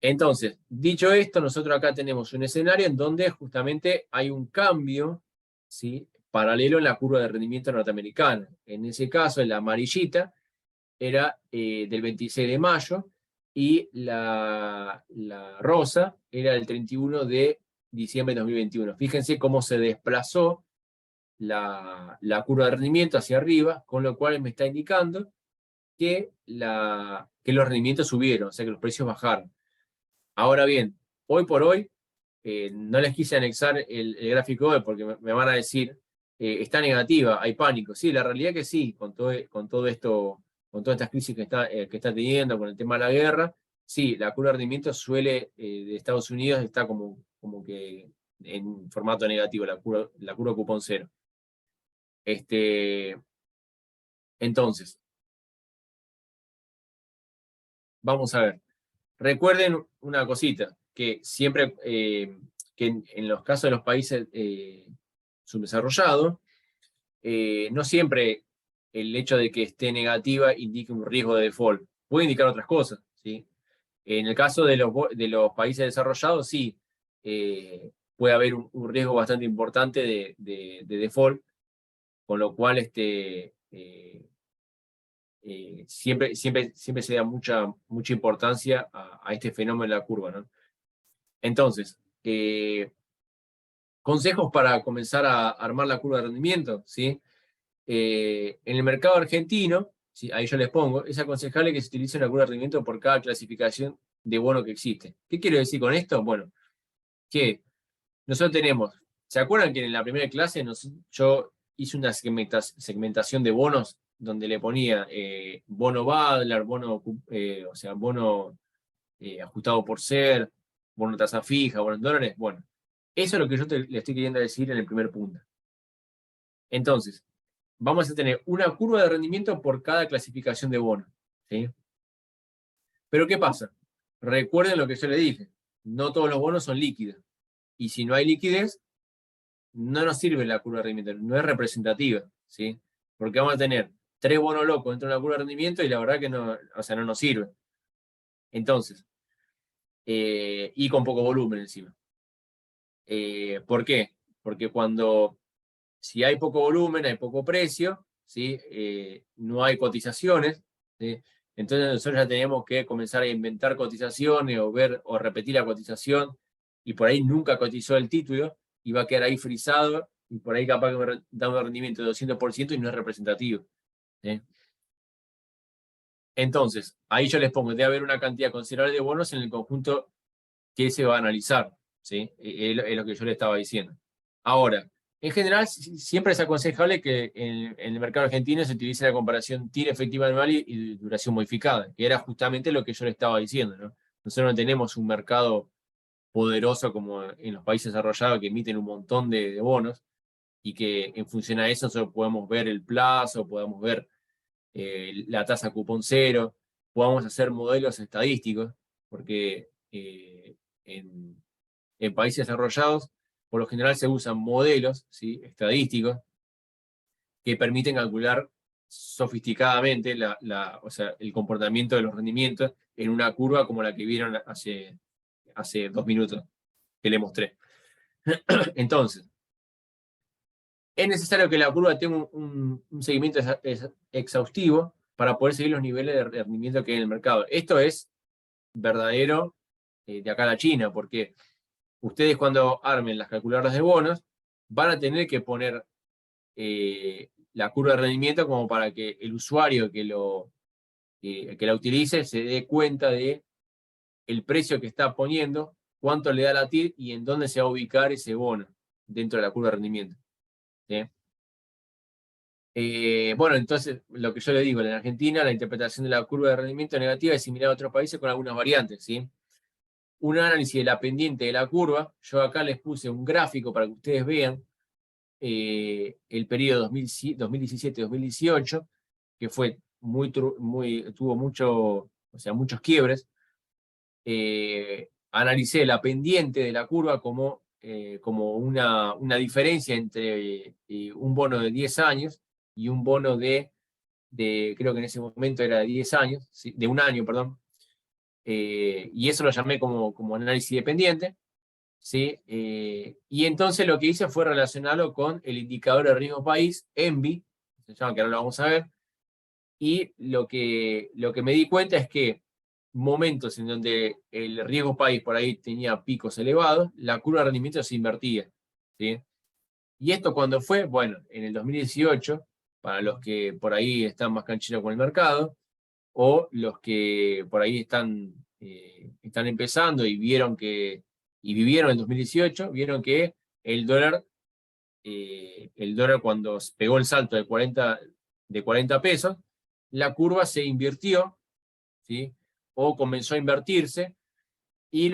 Entonces, dicho esto, nosotros acá tenemos un escenario en donde justamente hay un cambio, ¿sí?, paralelo en la curva de rendimiento norteamericana. En ese caso, la amarillita era del 26 de mayo y la rosa era del 31 de diciembre de 2021. Fíjense cómo se desplazó la curva de rendimiento hacia arriba, con lo cual me está indicando que los rendimientos subieron, o sea que los precios bajaron. Ahora bien, hoy por hoy, no les quise anexar el gráfico de hoy porque me van a decir, está negativa, hay pánico. Sí, la realidad que sí, con todo esto, con todas estas crisis que está teniendo, con el tema de la guerra, sí, la curva de rendimiento de Estados Unidos está como que en formato negativo, la curva cupón cero. Entonces, vamos a ver. Recuerden una cosita, que siempre, que en los casos de los países subdesarrollados, no siempre el hecho de que esté negativa indica un riesgo de default. Puede indicar otras cosas, ¿sí? En el caso de los países desarrollados, sí, puede haber un riesgo bastante importante de default, con lo cual siempre se da mucha importancia a este fenómeno de la curva, ¿no? Entonces, consejos para comenzar a armar la curva de rendimiento, ¿sí? En el mercado argentino, ¿sí?, ahí yo les pongo, es aconsejable que se utilice una curva de rendimiento por cada clasificación de bono que existe. ¿Qué quiero decir con esto? Bueno, que nosotros tenemos, ¿se acuerdan que en la primera clase yo hice una segmentación de bonos donde le ponía bono Badlar, o sea, bono ajustado por ser, bono tasa fija, bono en dólares? Bueno, eso es lo que yo le estoy queriendo decir en el primer punto. Entonces, vamos a tener una curva de rendimiento por cada clasificación de bono, ¿sí? Pero ¿qué pasa? Recuerden lo que yo le dije, no todos los bonos son líquidos. Y si no hay liquidez, no nos sirve la curva de rendimiento, no es representativa, ¿sí? Porque vamos a tener 3 bonos locos dentro de la curva de rendimiento y la verdad que no, o sea, no nos sirve. Entonces, y con poco volumen encima. ¿Por qué? Porque si hay poco volumen, hay poco precio, ¿sí? No hay cotizaciones, ¿sí? Entonces nosotros ya tenemos que comenzar a inventar cotizaciones o repetir la cotización, y por ahí nunca cotizó el título y va a quedar ahí frisado, y por ahí capaz que me da un rendimiento de 200% y no es representativo, ¿sí? Entonces, ahí yo les pongo, debe haber una cantidad considerable de bonos en el conjunto que se va a analizar, ¿sí? Es lo que yo le estaba diciendo. Ahora, en general, siempre es aconsejable que en el mercado argentino se utilice la comparación tira efectiva anual y duración modificada, que era justamente lo que yo le estaba diciendo, ¿no? Nosotros no tenemos un mercado poderoso como en los países desarrollados que emiten un montón de bonos y que en función a eso nosotros podemos ver el plazo, podemos ver la tasa cupón cero, podamos hacer modelos estadísticos, porque en países desarrollados por lo general se usan modelos, ¿sí?, estadísticos que permiten calcular sofisticadamente o sea, el comportamiento de los rendimientos en una curva como la que vieron hace 2 minutos que le mostré. Entonces, es necesario que la curva tenga un seguimiento exhaustivo para poder seguir los niveles de rendimiento que hay en el mercado. Esto es verdadero de acá a la China, porque ustedes cuando armen las calculadoras de bonos van a tener que poner la curva de rendimiento como para que el usuario que la utilice se dé cuenta de el precio que está poniendo, cuánto le da la TIR y en dónde se va a ubicar ese bono dentro de la curva de rendimiento, ¿sí? Bueno, entonces, lo que yo le digo, en Argentina la interpretación de la curva de rendimiento negativa es similar a otros países con algunas variantes, ¿sí? Un análisis de la pendiente de la curva, yo acá les puse un gráfico para que ustedes vean el periodo 2017-2018, que fue tuvo muchos quiebres. Analicé la pendiente de la curva como una diferencia entre un bono de 10 años y un bono creo que en ese momento era de 10 años, ¿sí? De un año, perdón. Y eso lo llamé como análisis dependiente, ¿sí? Y entonces lo que hice fue relacionarlo con el indicador de riesgo país, ENVI, se llama, que ahora lo vamos a ver, y lo que me di cuenta es que momentos en donde el riesgo país por ahí tenía picos elevados, la curva de rendimiento se invertía, ¿sí? Y esto cuando fue, bueno, en el 2018, para los que por ahí están más cancheros con el mercado, o los que por ahí están empezando y vivieron en 2018, vieron que el dólar, cuando pegó el salto de 40 pesos, la curva se invirtió, ¿sí? O comenzó a invertirse, y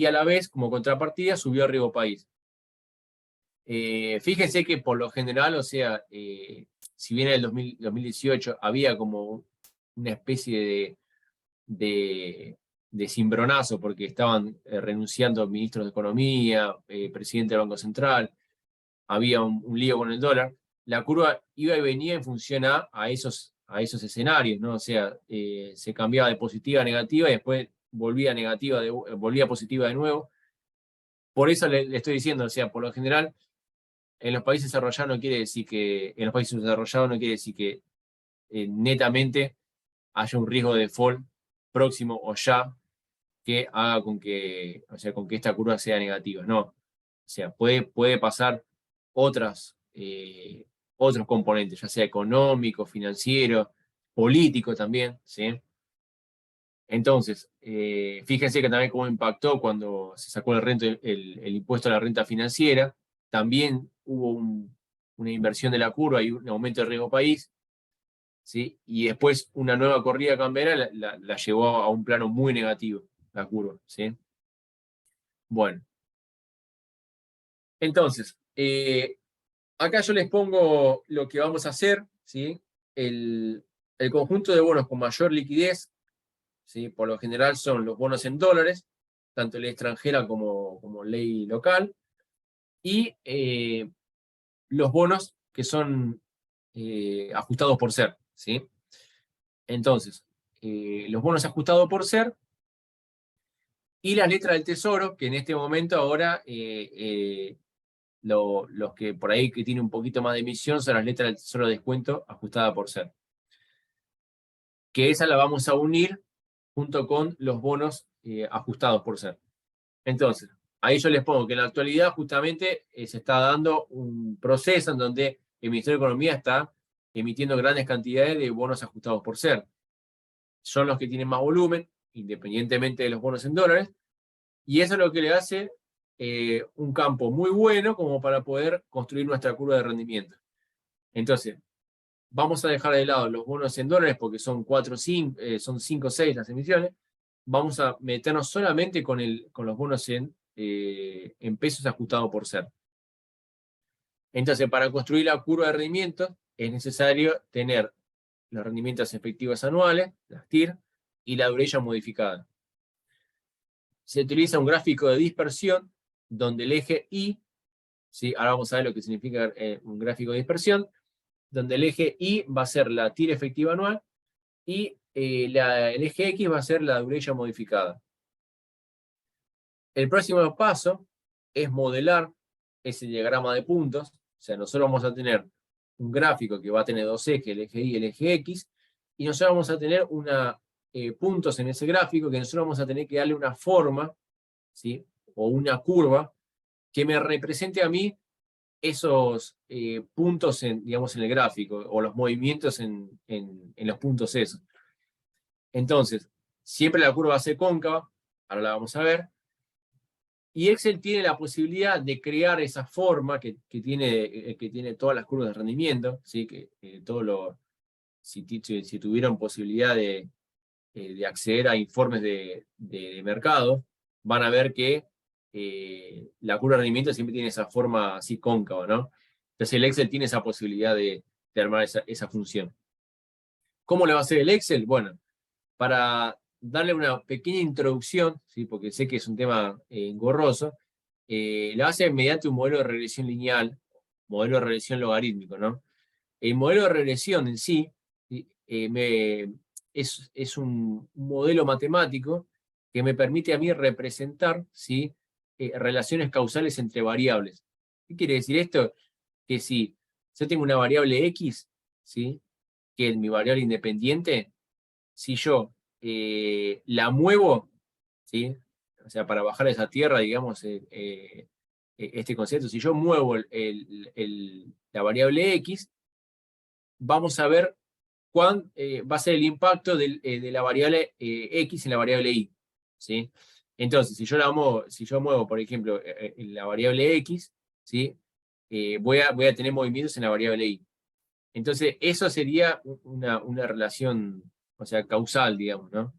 a la vez, como contrapartida, subió el riesgo país. Fíjense que por lo general, o sea, si bien en el 2018 había como una especie de cimbronazo, porque estaban renunciando ministros de Economía, presidente del Banco Central, había un lío con el dólar, la curva iba y venía en función a esos escenarios, ¿no? O sea, se cambiaba de positiva a negativa y después volvía positiva de nuevo. Por eso le estoy diciendo, o sea, por lo general, en los países desarrollados no quiere decir que netamente haya un riesgo de default próximo o ya que haga con que esta curva sea negativa. No. O sea, puede pasar otros componentes, ya sea económico, financiero, político también, ¿sí? Entonces, fíjense que también cómo impactó cuando se sacó el impuesto a la renta financiera, también hubo una inversión de la curva y un aumento del riesgo país, ¿sí? Y después una nueva corrida cambiaria la llevó a un plano muy negativo, la curva, ¿sí? Bueno, entonces, acá yo les pongo lo que vamos a hacer, ¿sí? El conjunto de bonos con mayor liquidez, ¿sí? Por lo general son los bonos en dólares, tanto ley extranjera como ley local, y los bonos que son ajustados por ser, ¿sí? Entonces, los bonos ajustados por ser y las letras del tesoro, que en este momento ahora los que por ahí que tienen un poquito más de emisión son las letras del tesoro de descuento ajustada por ser. Que esa la vamos a unir junto con los bonos ajustados por ser. Entonces, ahí yo les pongo que en la actualidad justamente se está dando un proceso en donde el Ministerio de Economía está emitiendo grandes cantidades de bonos ajustados por ser. Son los que tienen más volumen, independientemente de los bonos en dólares, y eso es lo que le hace un campo muy bueno como para poder construir nuestra curva de rendimiento. Entonces, vamos a dejar de lado los bonos en dólares porque son 5 o 6 las emisiones. Vamos a meternos solamente con los bonos en pesos ajustados por ser. Entonces, para construir la curva de rendimiento es necesario tener los rendimientos efectivos anuales, las TIR, y la duration modificada. Se utiliza un gráfico de dispersión donde el eje Y, ¿sí? Ahora vamos a ver lo que significa un gráfico de dispersión, donde el eje Y va a ser la TIR efectiva anual y el eje X va a ser la duration modificada. El próximo paso es modelar ese diagrama de puntos, o sea, nosotros vamos a tener un gráfico que va a tener dos ejes, el eje Y y el eje X, y nosotros vamos a tener puntos en ese gráfico que nosotros vamos a tener que darle una forma, ¿sí? O una curva que me represente a mí esos puntos digamos, en el gráfico, o los movimientos en los puntos esos. Entonces, siempre la curva va a ser cóncava, ahora la vamos a ver, Y Excel tiene la posibilidad de crear esa forma que tiene todas las curvas de rendimiento, ¿sí? Si tuvieran posibilidad de acceder a informes de mercado, van a ver que la curva de rendimiento siempre tiene esa forma así cóncava, ¿no? Entonces el Excel tiene esa posibilidad de armar esa función. ¿Cómo le va a hacer el Excel? Bueno, para darle una pequeña introducción, ¿sí? Porque sé que es un tema engorroso, lo hace mediante un modelo de regresión lineal, modelo de regresión logarítmico, ¿no? El modelo de regresión en sí, ¿sí? Es un modelo matemático que me permite a mí representar, ¿sí? Relaciones causales entre variables. ¿Qué quiere decir esto? Que si yo tengo una variable X, ¿sí? Que es mi variable independiente, si yo la muevo, ¿sí? O sea, para bajar a esa tierra, digamos, este concepto, si yo muevo la variable X, vamos a ver cuál va a ser el impacto de la variable X en la variable Y, ¿sí? Entonces, si yo muevo, por ejemplo, la variable X, ¿sí? Voy a tener movimientos en la variable Y. Entonces, eso sería una relación, o sea, causal, digamos, ¿no?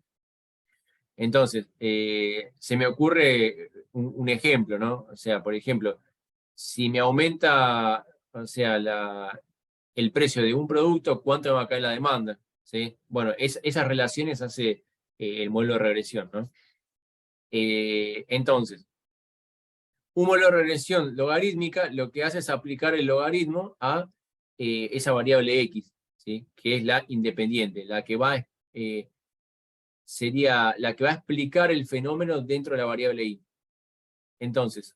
Entonces, se me ocurre un ejemplo, ¿no? O sea, por ejemplo, si me aumenta, o sea, el precio de un producto, ¿cuánto va a caer la demanda? ¿Sí? Bueno, esas relaciones hace el modelo de regresión, ¿no? Entonces, un modelo de regresión logarítmica lo que hace es aplicar el logaritmo a esa variable X, ¿sí? Que es la independiente, sería la que va a explicar el fenómeno dentro de la variable Y. Entonces,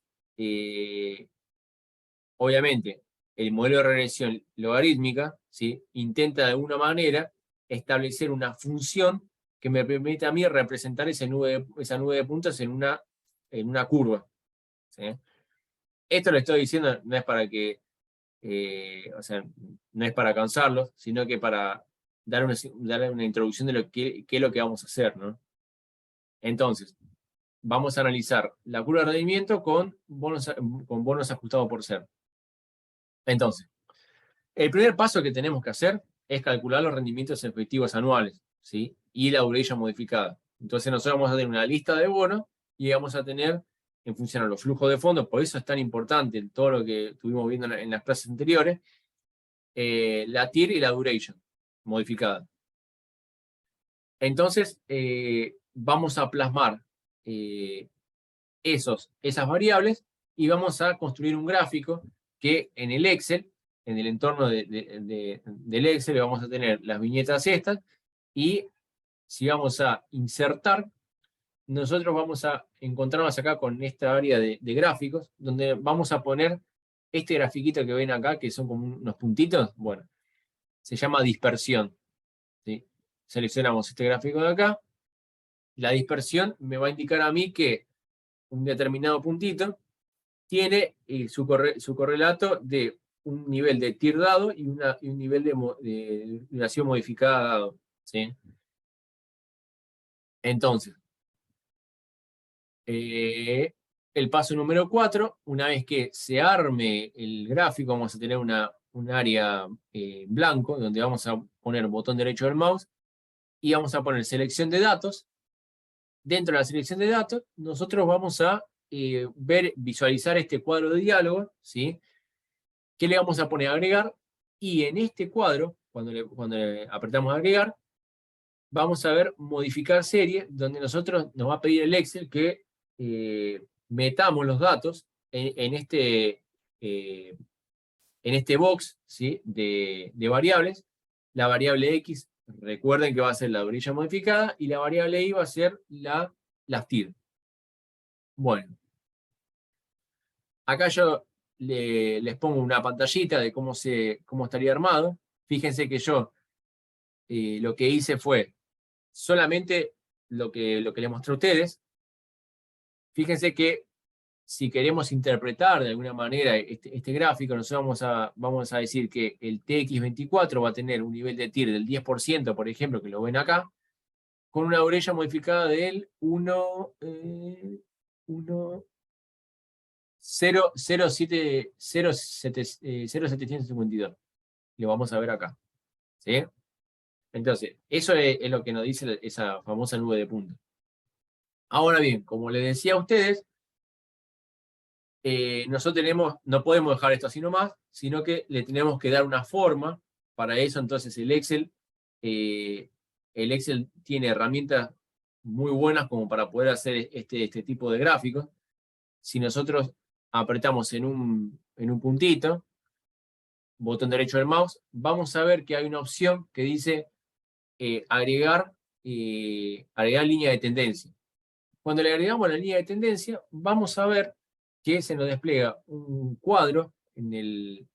obviamente, el modelo de regresión logarítmica, ¿sí? Intenta de alguna manera establecer una función que me permite a mí representar esa nube de puntos en una curva, ¿sí? Esto lo estoy diciendo no es para que, o sea, no es para cansarlos, sino que para dar una introducción de qué es lo que vamos a hacer, ¿no? Entonces, vamos a analizar la curva de rendimiento con bonos ajustados por ser. Entonces, el primer paso que tenemos que hacer es calcular los rendimientos efectivos anuales, ¿sí? Y la duration modificada. Entonces nosotros vamos a tener una lista de bonos y vamos a tener, en función a los flujos de fondos, por eso es tan importante todo lo que estuvimos viendo en las clases anteriores, la TIR y la duration modificada. Entonces, vamos a plasmar esas variables y vamos a construir un gráfico que en el Excel, en el entorno del Excel, le vamos a tener las viñetas estas y si vamos a insertar, nosotros vamos a encontrarnos acá con esta área de gráficos, donde vamos a poner este grafiquito que ven acá, que son como unos puntitos, bueno, se llama dispersión, ¿sí? Seleccionamos este gráfico de acá, la dispersión me va a indicar a mí que un determinado puntito tiene su correlato de un nivel de TIR dado y un nivel de duración modificada dado, ¿sí? Entonces, el paso número 4, una vez que se arme el gráfico, vamos a tener un área blanco, donde vamos a poner botón derecho del mouse, y vamos a poner selección de datos. Dentro de la selección de datos, nosotros vamos a visualizar este cuadro de diálogo, ¿sí? ¿Qué le vamos a poner a agregar? Y en este cuadro, cuando le apretamos a agregar, vamos a ver modificar serie, donde nos va a pedir el Excel que metamos los datos en este box, ¿sí? de variables. La variable X, recuerden que va a ser la orilla modificada, y la variable Y va a ser las TIR. Bueno, acá yo les pongo una pantallita de cómo estaría armado. Fíjense que yo lo que hice fue solamente lo que les mostré a ustedes. Fíjense que si queremos interpretar de alguna manera este gráfico, nosotros vamos a decir que el TX24 va a tener un nivel de TIR del 10%, por ejemplo, que lo ven acá, con una orella modificada del 1, 0,752. Lo vamos a ver acá. ¿Sí? Entonces, eso es lo que nos dice esa famosa nube de puntos. Ahora bien, como les decía a ustedes, nosotros no podemos dejar esto así nomás, sino que le tenemos que dar una forma. Para eso, entonces, el Excel tiene herramientas muy buenas como para poder hacer este tipo de gráficos. Si nosotros apretamos en un puntito, botón derecho del mouse, vamos a ver que hay una opción que dice agregar línea de tendencia. Cuando le agregamos la línea de tendencia, vamos a ver que se nos despliega un cuadro en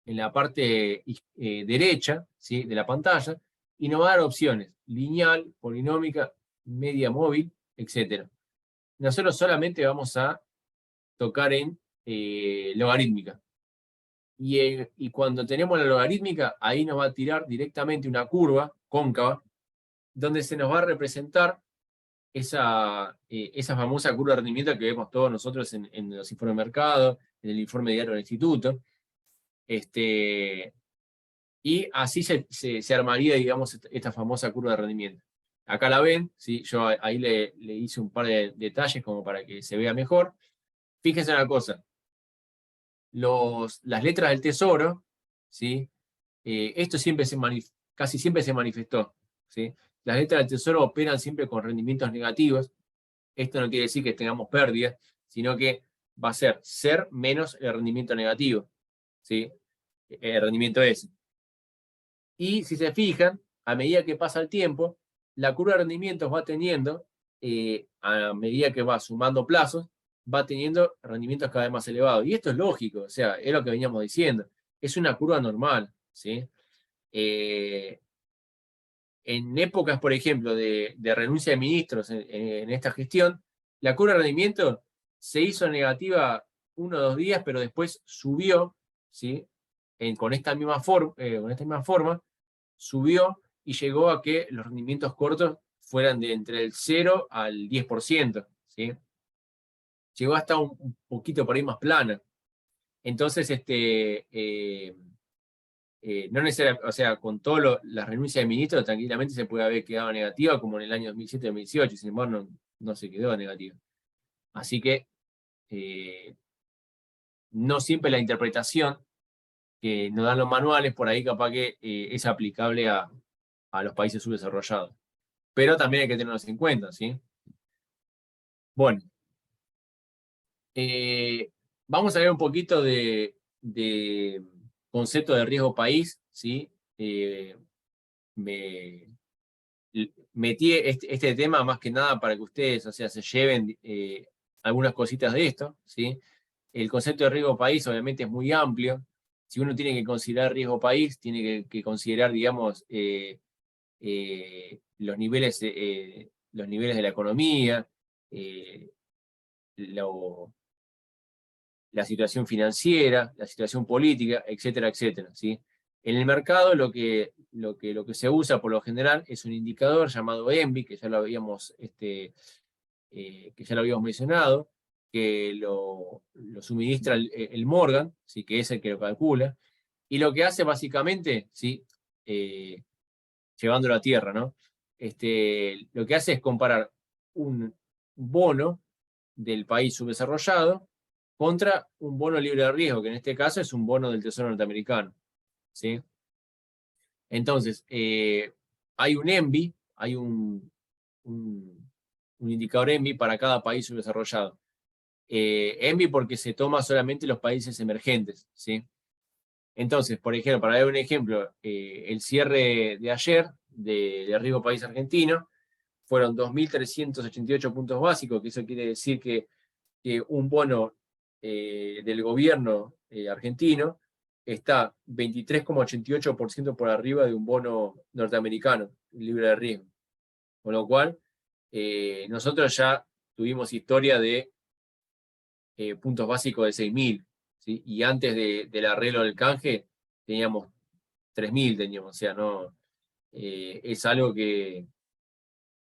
la parte derecha, ¿sí?, de la pantalla, y nos va a dar opciones: lineal, polinómica, media móvil, etc. Nosotros solamente vamos a tocar en logarítmica. Y cuando tenemos la logarítmica, ahí nos va a tirar directamente una curva cóncava, donde se nos va a representar esa famosa curva de rendimiento que vemos todos nosotros en los informes de mercado, en el informe diario del instituto. Y así se armaría, digamos, esta famosa curva de rendimiento. Acá la ven, ¿sí? Yo ahí le hice un par de detalles como para que se vea mejor. Fíjense una cosa, las letras del tesoro, ¿sí? Esto casi siempre se manifestó, ¿sí? Las letras del tesoro operan siempre con rendimientos negativos. Esto no quiere decir que tengamos pérdidas, sino que va a ser menos el rendimiento negativo, ¿sí? El rendimiento ese. Y si se fijan, a medida que pasa el tiempo, la curva de rendimientos va teniendo, a medida que va sumando plazos, va teniendo rendimientos cada vez más elevados. Y esto es lógico, o sea, es lo que veníamos diciendo. Es una curva normal, ¿sí? En épocas, por ejemplo, de renuncia de ministros en esta gestión, la curva de rendimiento se hizo negativa 1 o 2 días, pero después subió, ¿sí? Con esta misma forma, subió y llegó a que los rendimientos cortos fueran de entre el 0 al 10%, ¿sí? Llegó hasta un poquito por ahí más plana. Entonces, no necesariamente, o sea, con todas las renuncias de ministros, tranquilamente se puede haber quedado negativa, como en el año 2007-2018, sin embargo, no se quedó negativa. Así que, no siempre la interpretación que nos dan los manuales, por ahí capaz que es aplicable a los países subdesarrollados. Pero también hay que tenerlos en cuenta, ¿sí? Bueno, vamos a ver un poquito de concepto de riesgo país, ¿sí? Metí este tema más que nada para que ustedes, o sea, se lleven algunas cositas de esto, ¿sí? El concepto de riesgo país obviamente es muy amplio. Si uno tiene que considerar riesgo país, tiene que considerar, digamos, los niveles de la economía, la situación financiera, la situación política, etcétera, etcétera, ¿sí? En el mercado lo que se usa por lo general es un indicador llamado ENVI, que ya lo habíamos mencionado, que lo suministra el Morgan, ¿sí?, que es el que lo calcula, y lo que hace básicamente, ¿sí?, llevándolo a tierra, ¿no? Lo que hace es comparar un bono del país subdesarrollado contra un bono libre de riesgo, que en este caso es un bono del Tesoro norteamericano, ¿sí? Entonces, hay un ENVI, hay un indicador ENVI para cada país subdesarrollado. ENVI porque se toma solamente los países emergentes, ¿sí? Entonces, por ejemplo, para dar un ejemplo, el cierre de ayer de riesgo país argentino fueron 2.388 puntos básicos, que eso quiere decir que un bono del gobierno argentino está 23,88% por arriba de un bono norteamericano libre de riesgo. Con lo cual, nosotros ya tuvimos historia de puntos básicos de 6.000, ¿sí? Y antes del arreglo del canje teníamos 3.000, teníamos, o sea, no, es algo que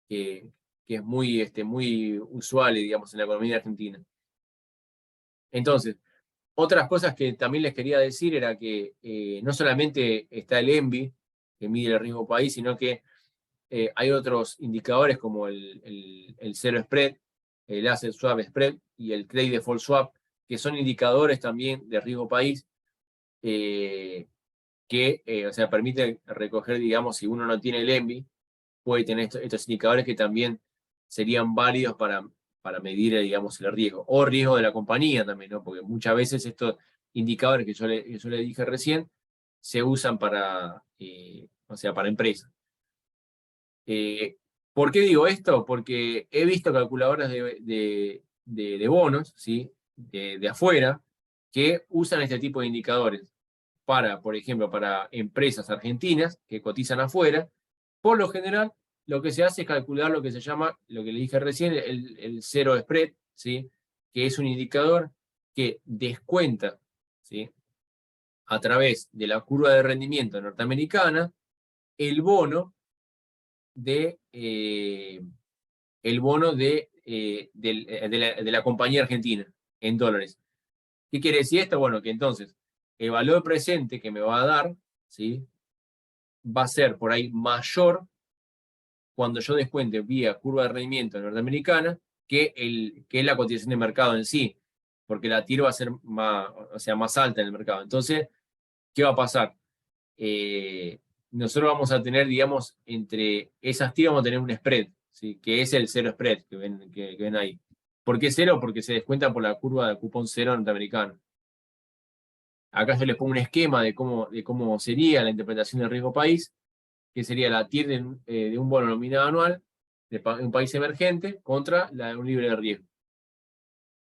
es muy usual, digamos, en la economía argentina. Entonces, otras cosas que también les quería decir era que no solamente está el ENVI, que mide el riesgo país, sino que hay otros indicadores como el Zero Spread, el Asset Swap Spread y el Credit Default Swap, que son indicadores también de riesgo país que o sea, permiten recoger, digamos, si uno no tiene el ENVI, puede tener estos indicadores que también serían válidos para medir, digamos, el riesgo. O riesgo de la compañía también, ¿no? Porque muchas veces estos indicadores que yo le dije recién se usan para, o sea, para empresas. ¿Por qué digo esto? Porque he visto calculadoras de bonos, ¿sí? De afuera, que usan este tipo de indicadores para, por ejemplo, para empresas argentinas que cotizan afuera. Por lo general, lo que se hace es calcular lo que se llama, lo que le dije recién, el Zero Spread, ¿sí? Que es un indicador que descuenta, ¿sí? A través de la curva de rendimiento norteamericana el bono de, de la compañía argentina en dólares. ¿Qué quiere decir esto? Bueno, que entonces el valor presente que me va a dar, ¿sí? Va a ser por ahí mayor cuando yo descuente vía curva de rendimiento norteamericana que es la cotización de mercado en sí, porque la TIR va a ser más, o sea, más alta en el mercado. Entonces, ¿qué va a pasar? Nosotros vamos a tener, digamos, entre esas TIR vamos a tener un spread, ¿sí? Que es el Zero Spread que ven ahí. ¿Por qué cero? Porque se descuenta por la curva de cupón cero norteamericano. Acá yo les pongo un esquema de cómo sería la interpretación del riesgo país, que sería la TIR de un bono nominado anual de un país emergente contra la de un libre de riesgo.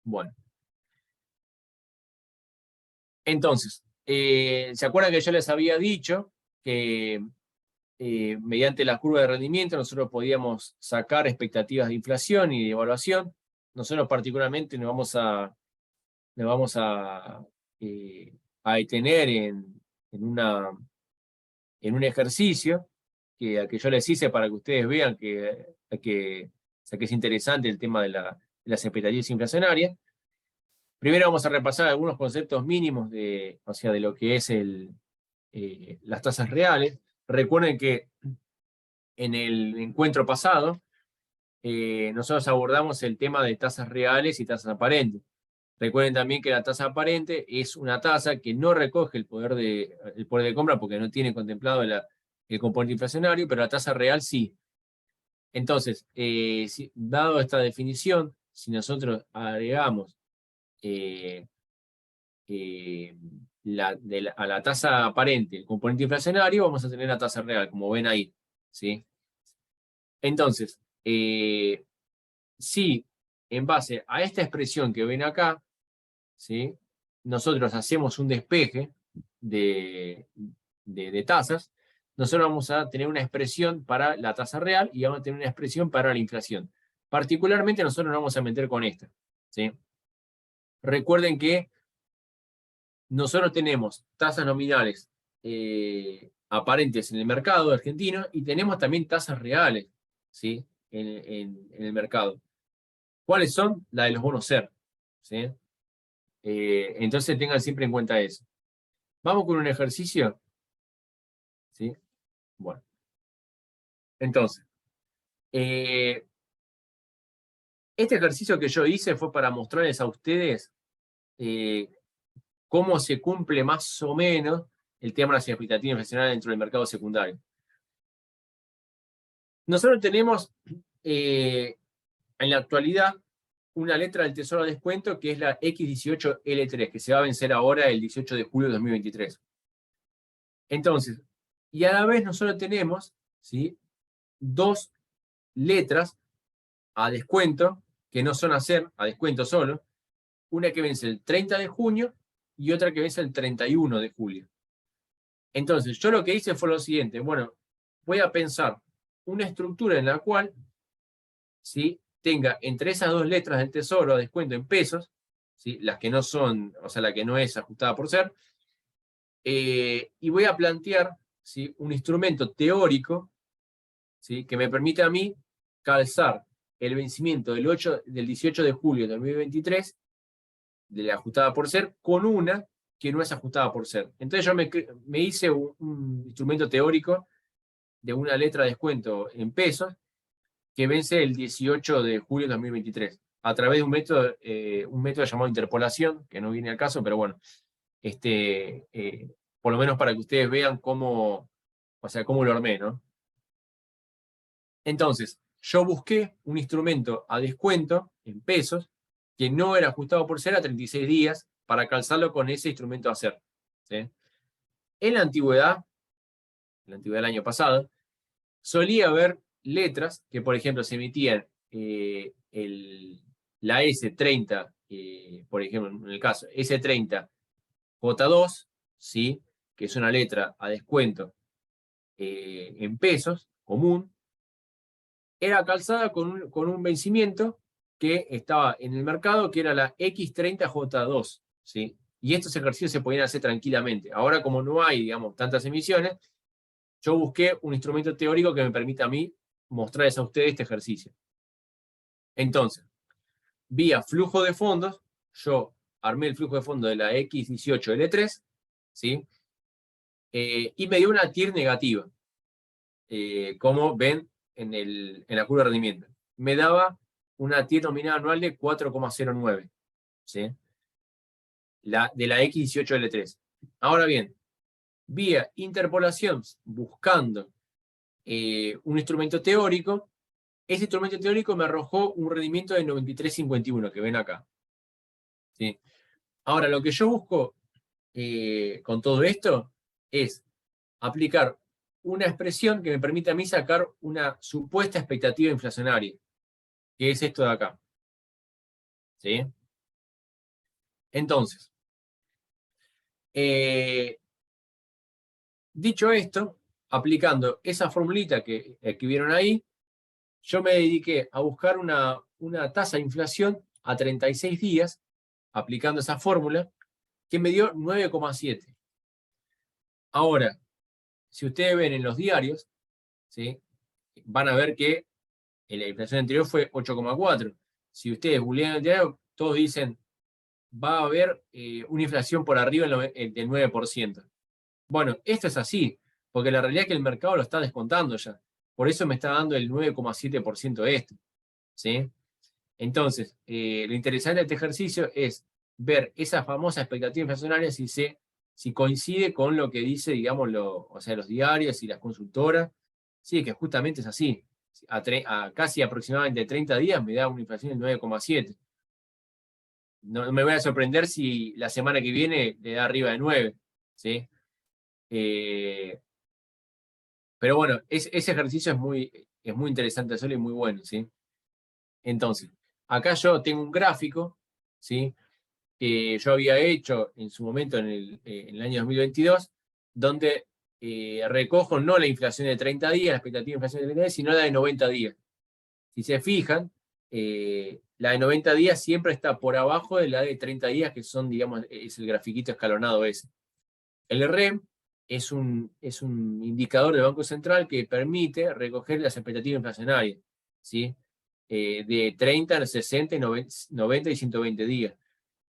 Bueno. Entonces, ¿se acuerdan que yo les había dicho que mediante la curva de rendimiento nosotros podíamos sacar expectativas de inflación y de evaluación? Nosotros particularmente nos vamos a detener en un ejercicio que yo les hice para que ustedes vean o sea, que es interesante el tema de las expectativas inflacionarias. Primero vamos a repasar algunos conceptos mínimos o sea, de lo que es las tasas reales. Recuerden que en el encuentro pasado nosotros abordamos el tema de tasas reales y tasas aparentes. Recuerden también que la tasa aparente es una tasa que no recoge el poder de compra porque no tiene contemplado el componente inflacionario, pero la tasa real sí. Entonces, dado esta definición, si nosotros agregamos a la tasa aparente el componente inflacionario, vamos a tener la tasa real, como ven ahí, ¿sí? Entonces, si en base a esta expresión que ven acá, ¿sí? Nosotros hacemos un despeje de tasas, nosotros vamos a tener una expresión para la tasa real y vamos a tener una expresión para la inflación. Particularmente nosotros nos vamos a meter con esta, ¿sí? Recuerden que nosotros tenemos tasas nominales aparentes en el mercado argentino y tenemos también tasas reales, ¿sí? En el mercado. ¿Cuáles son? La de los bonos SER, ¿sí? Entonces tengan siempre en cuenta eso. Vamos con un ejercicio, ¿sí? Bueno, entonces, este ejercicio que yo hice fue para mostrarles a ustedes cómo se cumple más o menos el tema de las expectativas inflacionarias dentro del mercado secundario. Nosotros tenemos en la actualidad una letra del Tesoro a descuento que es la X18L3, que se va a vencer ahora el 18 de julio de 2023. Entonces, y a la vez nosotros tenemos, ¿sí?, dos letras a descuento, que no son a descuento solo, una que vence el 30 de junio y otra que vence el 31 de julio. Entonces, yo lo que hice fue lo siguiente, bueno, voy a pensar una estructura en la cual, ¿sí?, tenga entre esas dos letras del Tesoro a descuento en pesos, ¿sí?, las que no son, o sea, la que no es ajustada por ser, y voy a plantear, ¿sí?, un instrumento teórico, ¿sí?, que me permite a mí calzar el vencimiento del 18 de julio de 2023 de la ajustada por ser con una que no es ajustada por ser. Entonces yo me hice un instrumento teórico de una letra de descuento en pesos que vence el 18 de julio de 2023, a través de un método llamado interpolación, que no viene al caso, pero bueno, por lo menos para que ustedes vean cómo, o sea, cómo lo armé, ¿no? Entonces, yo busqué un instrumento a descuento en pesos que no era ajustado por ser a 36 días para calzarlo con ese instrumento a hacer. ¿Sí? En la antigüedad del año pasado, solía haber letras que, por ejemplo, se emitían la S30, por ejemplo, en el caso S30 J2, ¿sí? Que es una letra a descuento en pesos, común, era calzada con un vencimiento que estaba en el mercado, que era la X30J2, ¿sí? Y estos ejercicios se podían hacer tranquilamente. Ahora, como no hay, digamos, tantas emisiones, yo busqué un instrumento teórico que me permita a mí mostrarles a ustedes este ejercicio. Entonces, vía flujo de fondos, yo armé el flujo de fondos de la X18L3, ¿sí? Y me dio una TIR negativa, como ven en la curva de rendimiento. Me daba una TIR nominal anual de 4,09, ¿sí? De la X18L3. Ahora bien, vía interpolación, buscando un instrumento teórico, ese instrumento teórico me arrojó un rendimiento de 93,51, que ven acá. ¿Sí? Ahora, lo que yo busco con todo esto es aplicar una expresión que me permita a mí sacar una supuesta expectativa inflacionaria, que es esto de acá. ¿Sí? Entonces, dicho esto, aplicando esa formulita que vieron ahí, yo me dediqué a buscar una tasa de inflación a 36 días, aplicando esa fórmula, que me dio 9,7. Ahora, si ustedes ven en los diarios, ¿sí? Van a ver que la inflación anterior fue 8,4. Si ustedes googlean el diario, todos dicen, va a haber una inflación por arriba del 9%. Bueno, esto es así, porque la realidad es que el mercado lo está descontando ya. Por eso me está dando el 9,7% de esto. ¿Sí? Entonces, lo interesante de este ejercicio es ver esa famosa expectativa inflacionaria si coincide con lo que dice, digamos, o sea, los diarios y las consultoras. Sí, que justamente es así. A casi aproximadamente 30 días me da una inflación del 9,7. No me voy a sorprender si la semana que viene le da arriba de 9. ¿Sí? Pero bueno, ese ejercicio es muy interesante hacerlo y muy bueno. ¿Sí? Entonces, acá yo tengo un gráfico, ¿sí? Que yo había hecho en su momento en el año 2022, donde recojo no la inflación de 30 días, la expectativa de inflación de 30 días, sino la de 90 días. Si se fijan, la de 90 días siempre está por abajo de la de 30 días, que son, digamos, es el grafiquito escalonado ese. El REM es un indicador del Banco Central que permite recoger las expectativas inflacionarias, ¿sí? De 30, 60, 90 y 120 días.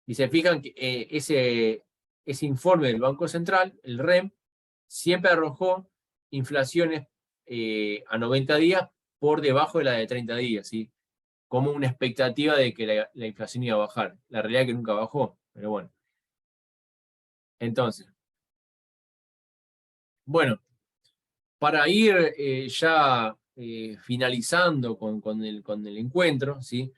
Y se fijan que ese informe del Banco Central, el REM, siempre arrojó inflaciones a 90 días por debajo de la de 30 días, ¿sí? Como una expectativa de que la inflación iba a bajar. La realidad es que nunca bajó, pero bueno. Entonces, bueno, para ir ya finalizando con el encuentro, ¿sí?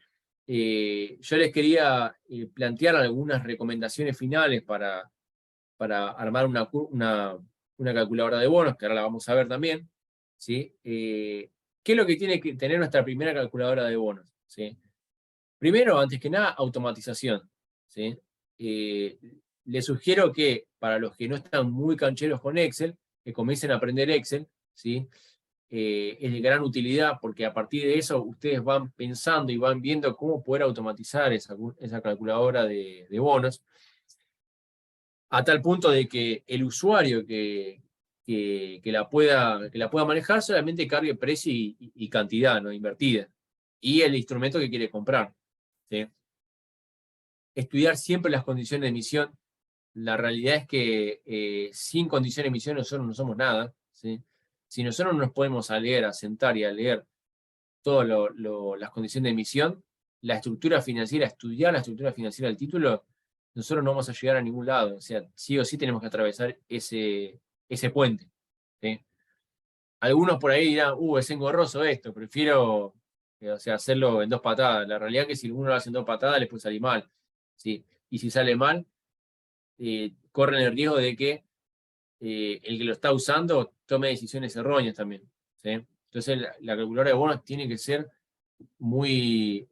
Yo les quería plantear algunas recomendaciones finales para armar una calculadora de bonos, que ahora la vamos a ver también. ¿Sí? ¿Qué es lo que tiene que tener nuestra primera calculadora de bonos? ¿Sí? Primero, antes que nada, automatización. ¿Sí? Les sugiero que para los que no están muy cancheros con Excel, que comiencen a aprender Excel, ¿sí? Es de gran utilidad porque a partir de eso ustedes van pensando y van viendo cómo poder automatizar esa calculadora de bonos, a tal punto de que el usuario que la pueda manejar solamente cargue precio y cantidad, ¿no? Invertida, y el instrumento que quiere comprar. ¿Sí? estudiar siempre las condiciones de emisión. La realidad es que sin condiciones de emisión nosotros no somos nada, ¿sí? Si nosotros no nos podemos a sentar y a leer todas las condiciones de emisión, la estructura financiera, estudiar la estructura financiera del título, nosotros no vamos a llegar a ningún lado. O sea, sí o sí tenemos que atravesar ese puente, ¿sí? Algunos por ahí dirán, es engorroso esto, prefiero o sea, hacerlo en 2 patadas. La realidad es que si uno lo hace en 2 patadas, les puede salir mal, ¿sí? Y si sale mal, corren el riesgo de que el que lo está usando tome decisiones erróneas también, ¿sí? Entonces la calculadora de bonos tiene que ser muy,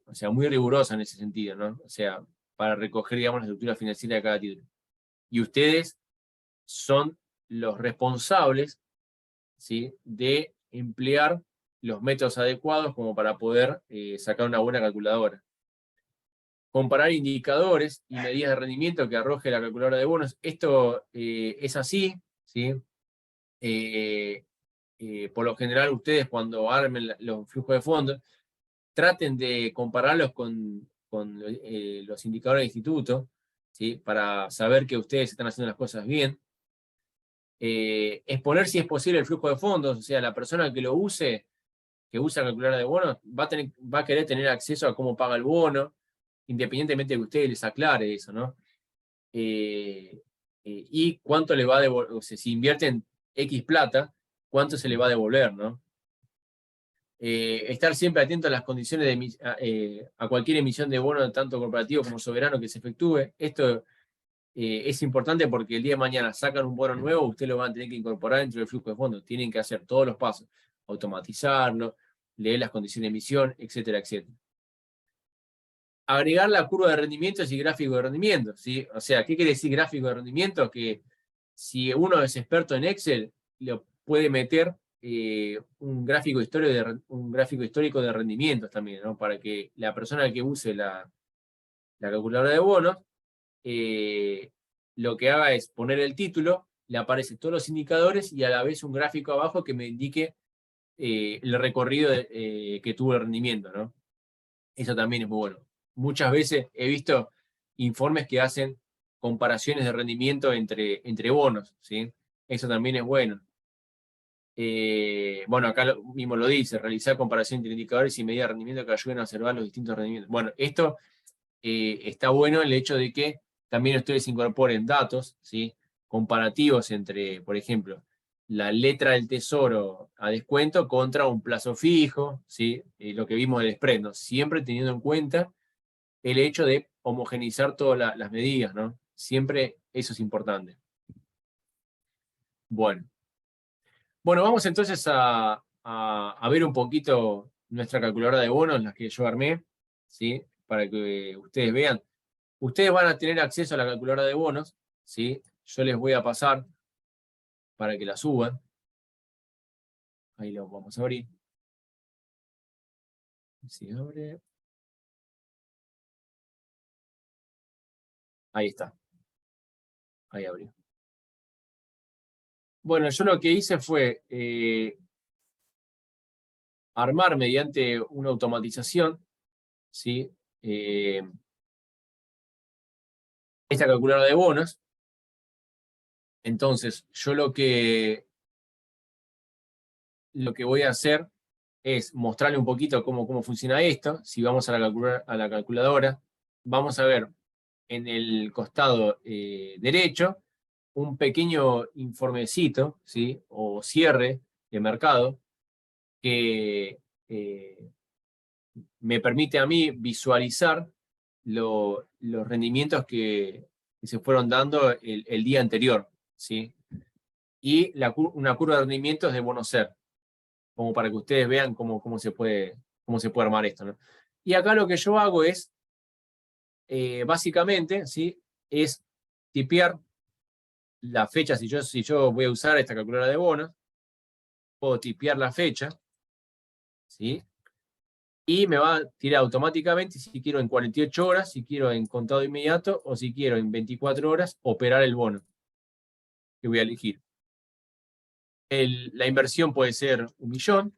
o sea, muy rigurosa en ese sentido, ¿no? O sea, para recoger, digamos, la estructura financiera de cada título. Y ustedes son los responsables, ¿sí?, de emplear los métodos adecuados como para poder sacar una buena calculadora. Comparar indicadores y medidas de rendimiento que arroje la calculadora de bonos. Esto es así, ¿sí? Por lo general, ustedes cuando armen los flujos de fondos, traten de compararlos con los indicadores del instituto, ¿sí?, para saber que ustedes están haciendo las cosas bien. Exponer si es posible el flujo de fondos, o sea, la persona que lo use, que usa la calculadora de bonos, va a querer tener acceso a cómo paga el bono, independientemente de que ustedes les aclare eso, ¿no? Y cuánto le va a devolver, o sea, si invierten X plata, cuánto se le va a devolver, ¿no? Estar siempre atento a las condiciones a cualquier emisión de bono, tanto corporativo como soberano, que se efectúe. Esto es importante porque el día de mañana sacan un bono nuevo, ustedes lo van a tener que incorporar dentro del flujo de fondos. Tienen que hacer todos los pasos, automatizarlo, leer las condiciones de emisión, etcétera, etcétera. Agregar la curva de rendimientos y gráfico de rendimientos, ¿sí? O sea, ¿qué quiere decir gráfico de rendimientos? Que si uno es experto en Excel, lo puede meter un gráfico histórico de rendimientos también, ¿no? Para que la persona que use la calculadora de bonos, lo que haga es poner el título, le aparecen todos los indicadores y a la vez un gráfico abajo que me indique el recorrido que tuvo el rendimiento, ¿no? Eso también es muy bueno. Muchas veces he visto informes que hacen comparaciones de rendimiento entre bonos, ¿sí? Eso también es bueno. Bueno, acá mismo lo dice, realizar comparación entre indicadores y medidas de rendimiento que ayuden a observar los distintos rendimientos. Bueno, esto está bueno el hecho de que también ustedes incorporen datos, ¿sí?, comparativos entre, por ejemplo, la letra del tesoro a descuento contra un plazo fijo, ¿sí? Lo que vimos del spread, ¿no? Siempre teniendo en cuenta el hecho de homogeneizar todas las medidas, ¿no? Siempre eso es importante. Bueno, vamos entonces a ver un poquito nuestra calculadora de bonos, las que yo armé, ¿sí?, para que ustedes vean. Ustedes van a tener acceso a la calculadora de bonos, ¿sí? Yo les voy a pasar para que la suban. Ahí lo vamos a abrir. Si abre. Ahí está. Ahí abrió. Bueno, yo lo que hice fue armar mediante una automatización, ¿sí?, esta calculadora de bonos. Entonces, yo lo que voy a hacer es mostrarle un poquito cómo funciona esto. Si vamos a la calculadora, vamos a ver en el costado derecho un pequeño informecito, ¿sí?, o cierre de mercado que me permite a mí visualizar los rendimientos que se fueron dando el día anterior, ¿sí? Y una curva de rendimientos de bono ser, como para que ustedes vean cómo se puede armar esto, ¿no? Y acá lo que yo hago es, básicamente, ¿sí?, es tipear la fecha. Si yo voy a usar esta calculadora de bonos, puedo tipear la fecha, ¿sí?, y me va a tirar automáticamente si quiero en 48 horas, si quiero en contado inmediato, o si quiero en 24 horas operar el bono que voy a elegir. La inversión puede ser 1.000.000,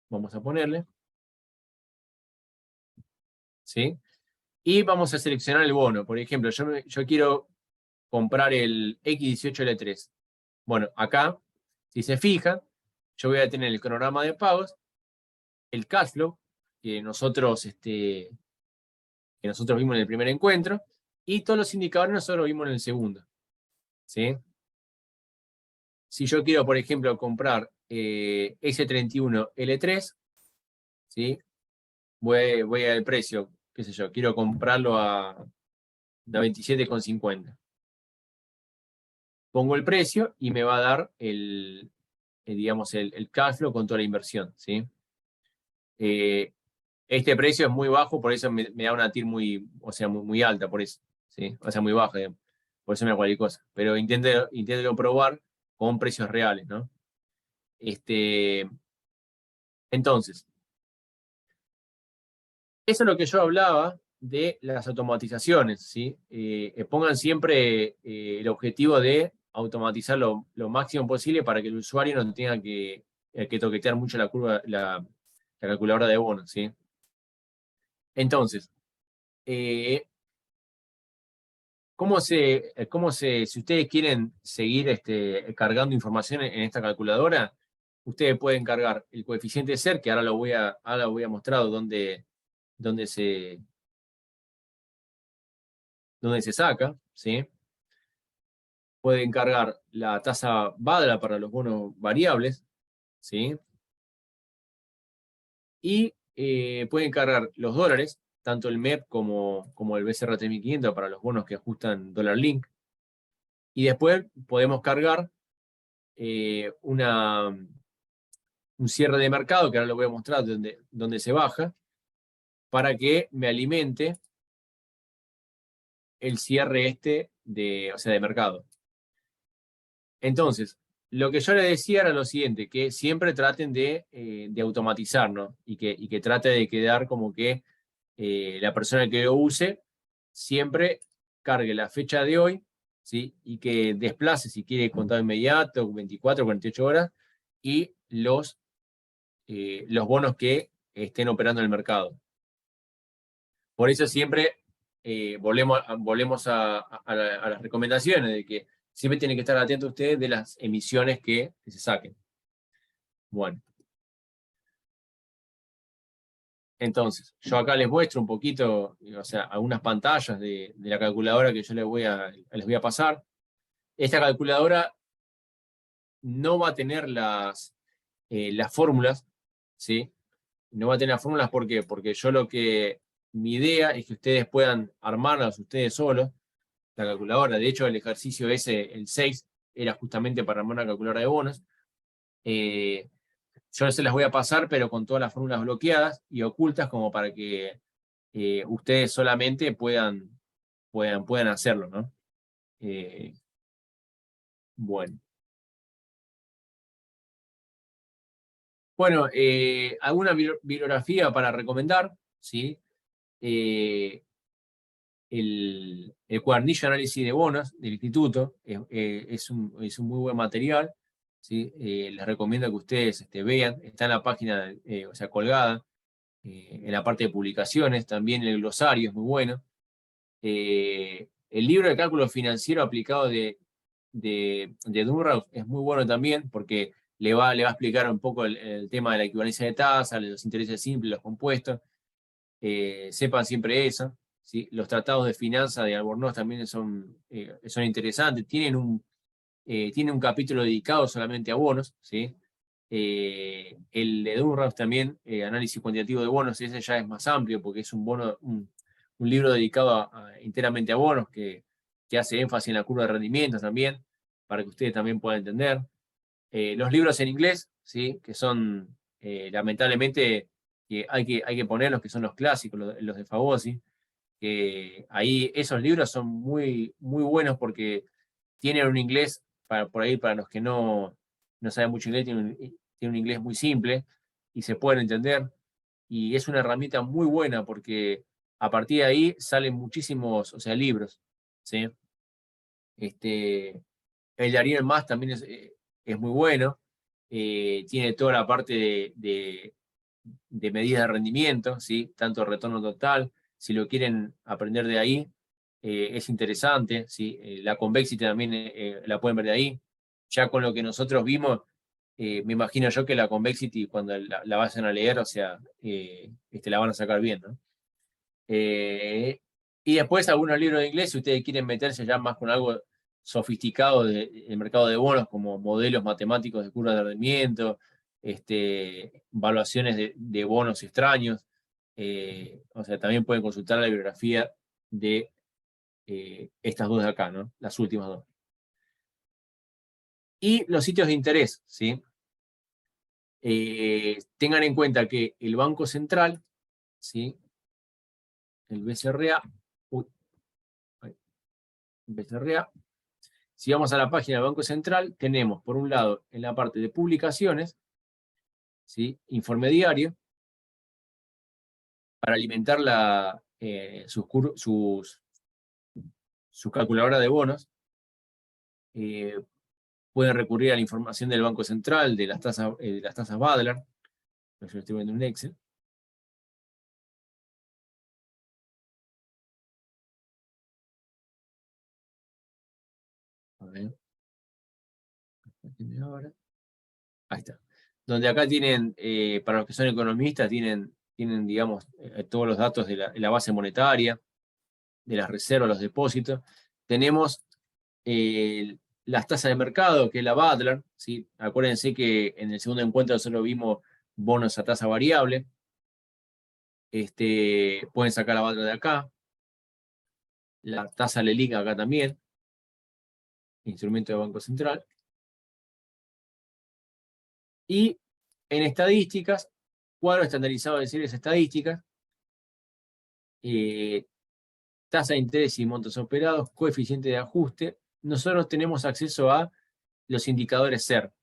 vamos a ponerle, ¿sí? Y vamos a seleccionar el bono. Por ejemplo, yo quiero comprar el X18L3. Bueno, acá, si se fija, yo voy a tener el cronograma de pagos, el cash flow, que nosotros vimos en el primer encuentro, y todos los indicadores nosotros vimos en el segundo. ¿Sí? Si yo quiero, por ejemplo, comprar S31L3, ¿sí? Voy al precio, qué sé yo, quiero comprarlo a 27,50. Pongo el precio y me va a dar digamos, el cash flow con toda la inversión, ¿sí? Este precio es muy bajo, por eso me da una TIR o sea, muy alta, por eso, ¿sí? O sea, muy baja, digamos. Por eso me da cualquier cosa. Pero inténtelo probar con precios reales, ¿no? Entonces, eso es lo que yo hablaba de las automatizaciones, ¿sí? Pongan siempre el objetivo de automatizar lo máximo posible para que el usuario no tenga que toquetear mucho la calculadora de bonos, ¿sí? Entonces, si ustedes quieren seguir cargando información en esta calculadora, ustedes pueden cargar el coeficiente SER, que ahora lo voy a mostrar dónde se saca, ¿sí? Pueden cargar la tasa BADLA para los bonos variables, ¿sí? Y pueden cargar los dólares, tanto el MEP como el BCR 3500 para los bonos que ajustan dólar link. Y después podemos cargar un cierre de mercado, que ahora lo voy a mostrar donde se baja, para que me alimente el cierre o sea, de mercado. Entonces, lo que yo les decía era lo siguiente, que siempre traten de automatizar, ¿no? Y que trate de quedar como que la persona que lo use siempre cargue la fecha de hoy, ¿sí? Y que desplace, si quiere, contado inmediato, 24, 48 horas, y los bonos que estén operando en el mercado. Por eso siempre volvemos a las recomendaciones de que siempre tienen que estar atentos ustedes de las emisiones que se saquen. Bueno. Entonces, yo acá les muestro un poquito, o sea, algunas pantallas de la calculadora que yo les voy a pasar. Esta calculadora no va a tener las fórmulas, ¿sí? No va a tener las fórmulas, ¿por qué? Porque mi idea es que ustedes puedan armarlas ustedes solos, la calculadora. De hecho, el ejercicio ese, el 6, era justamente para armar una calculadora de bonos. Yo se las voy a pasar, pero con todas las fórmulas bloqueadas y ocultas, como para que ustedes solamente puedan hacerlo, ¿no? Bueno. Bueno, alguna bibliografía para recomendar, ¿sí? El cuadernillo de análisis de bonos del instituto es un muy buen material, ¿sí? Les recomiendo que ustedes vean, está en la página, o sea, colgada, en la parte de publicaciones, también el glosario es muy bueno. El libro de cálculo financiero aplicado de Dunroth es muy bueno también, porque le va a explicar un poco el tema de la equivalencia de tasas, los intereses simples, los compuestos. Sepan siempre eso, ¿sí? Los tratados de finanzas de Albornoz también son interesantes. Tienen un capítulo dedicado solamente a bonos, ¿sí? El de Dunroth también, análisis cuantitativo de bonos, ese ya es más amplio porque es un libro dedicado enteramente a bonos que hace énfasis en la curva de rendimientos también, para que ustedes también puedan entender. Los libros en inglés, ¿sí? Que son, lamentablemente, que hay que poner los que son los clásicos, los de Fabozzi, que ahí esos libros son muy, muy buenos porque tienen un inglés, por ahí para los que no saben mucho inglés, tienen un inglés muy simple y se pueden entender, y es una herramienta muy buena porque a partir de ahí salen muchísimos, o sea, libros, ¿sí? El de Ariel Mas también es muy bueno, tiene toda la parte de medidas de rendimiento, ¿sí? Tanto retorno total, si lo quieren aprender de ahí, es interesante, ¿sí? La convexity también la pueden ver de ahí. Ya con lo que nosotros vimos, me imagino yo que la convexity, cuando la vayan a leer, o sea, la van a sacar bien, ¿no? Y después algunos libros de inglés, si ustedes quieren meterse ya más con algo sofisticado del mercado de bonos, como modelos matemáticos de curva de rendimiento, evaluaciones de bonos extraños, o sea, también pueden consultar la bibliografía de estas dos de acá, ¿no? Las últimas dos. Y los sitios de interés, ¿sí? Tengan en cuenta que el Banco Central, ¿sí? El BCRA, BCRA, si vamos a la página del Banco Central, tenemos por un lado en la parte de publicaciones, ¿sí? Informe diario, para alimentar su calculadora de bonos. Pueden recurrir a la información del Banco Central, de las tasas Badler. Yo estoy viendo un Excel. A ver. Ahí está. Donde acá tienen, para los que son economistas, tienen digamos, todos los datos de la base monetaria, de las reservas, los depósitos. Tenemos las tasas de mercado, que es la Badler, ¿sí? Acuérdense que en el segundo encuentro solo vimos bonos a tasa variable. Pueden sacar la Badler de acá. La tasa LELIQ acá también. Instrumento de Banco Central. Y en estadísticas, cuadro estandarizado de series estadísticas, tasa de interés y montos operados, coeficiente de ajuste. Nosotros tenemos acceso a los indicadores SER,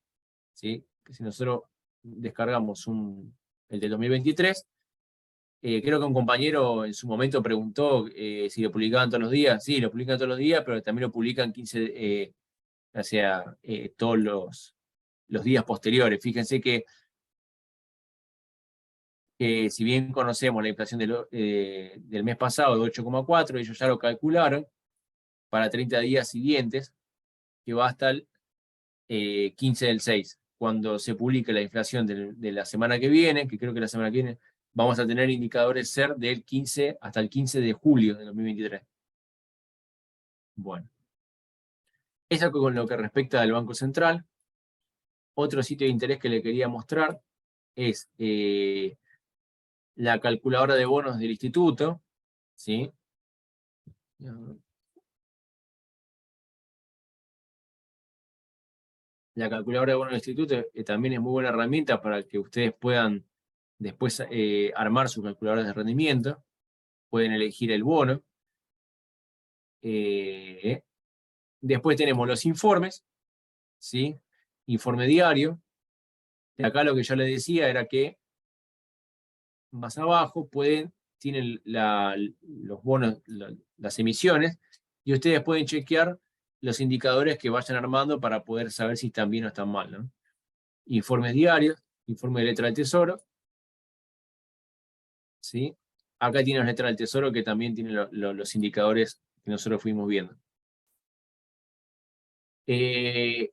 ¿sí? Que si nosotros descargamos el de 2023, creo que un compañero en su momento preguntó si lo publicaban todos los días. Sí, lo publican todos los días, pero también lo publican 15, o sea, todos los días posteriores. Fíjense que si bien conocemos la inflación del mes pasado de 8,4, ellos ya lo calcularon para 30 días siguientes, que va hasta el 15 del 6. Cuando se publique la inflación de la semana que viene, que creo que la semana que viene, vamos a tener indicadores SER del 15 hasta el 15 de julio de 2023. Bueno, eso con lo que respecta al Banco Central. Otro sitio de interés que le quería mostrar es la calculadora de bonos del instituto, ¿sí? La calculadora de bonos del instituto también es muy buena herramienta para que ustedes puedan después armar sus calculadoras de rendimiento. Pueden elegir el bono. Después tenemos los informes, ¿sí? Informe diario. De acá lo que yo les decía era que más abajo tienen los bonos, las emisiones, y ustedes pueden chequear los indicadores que vayan armando para poder saber si están bien o están mal, ¿no? Informes diarios, informe de letra del tesoro, ¿sí? Acá tienen las letras del tesoro que también tienen los indicadores que nosotros fuimos viendo.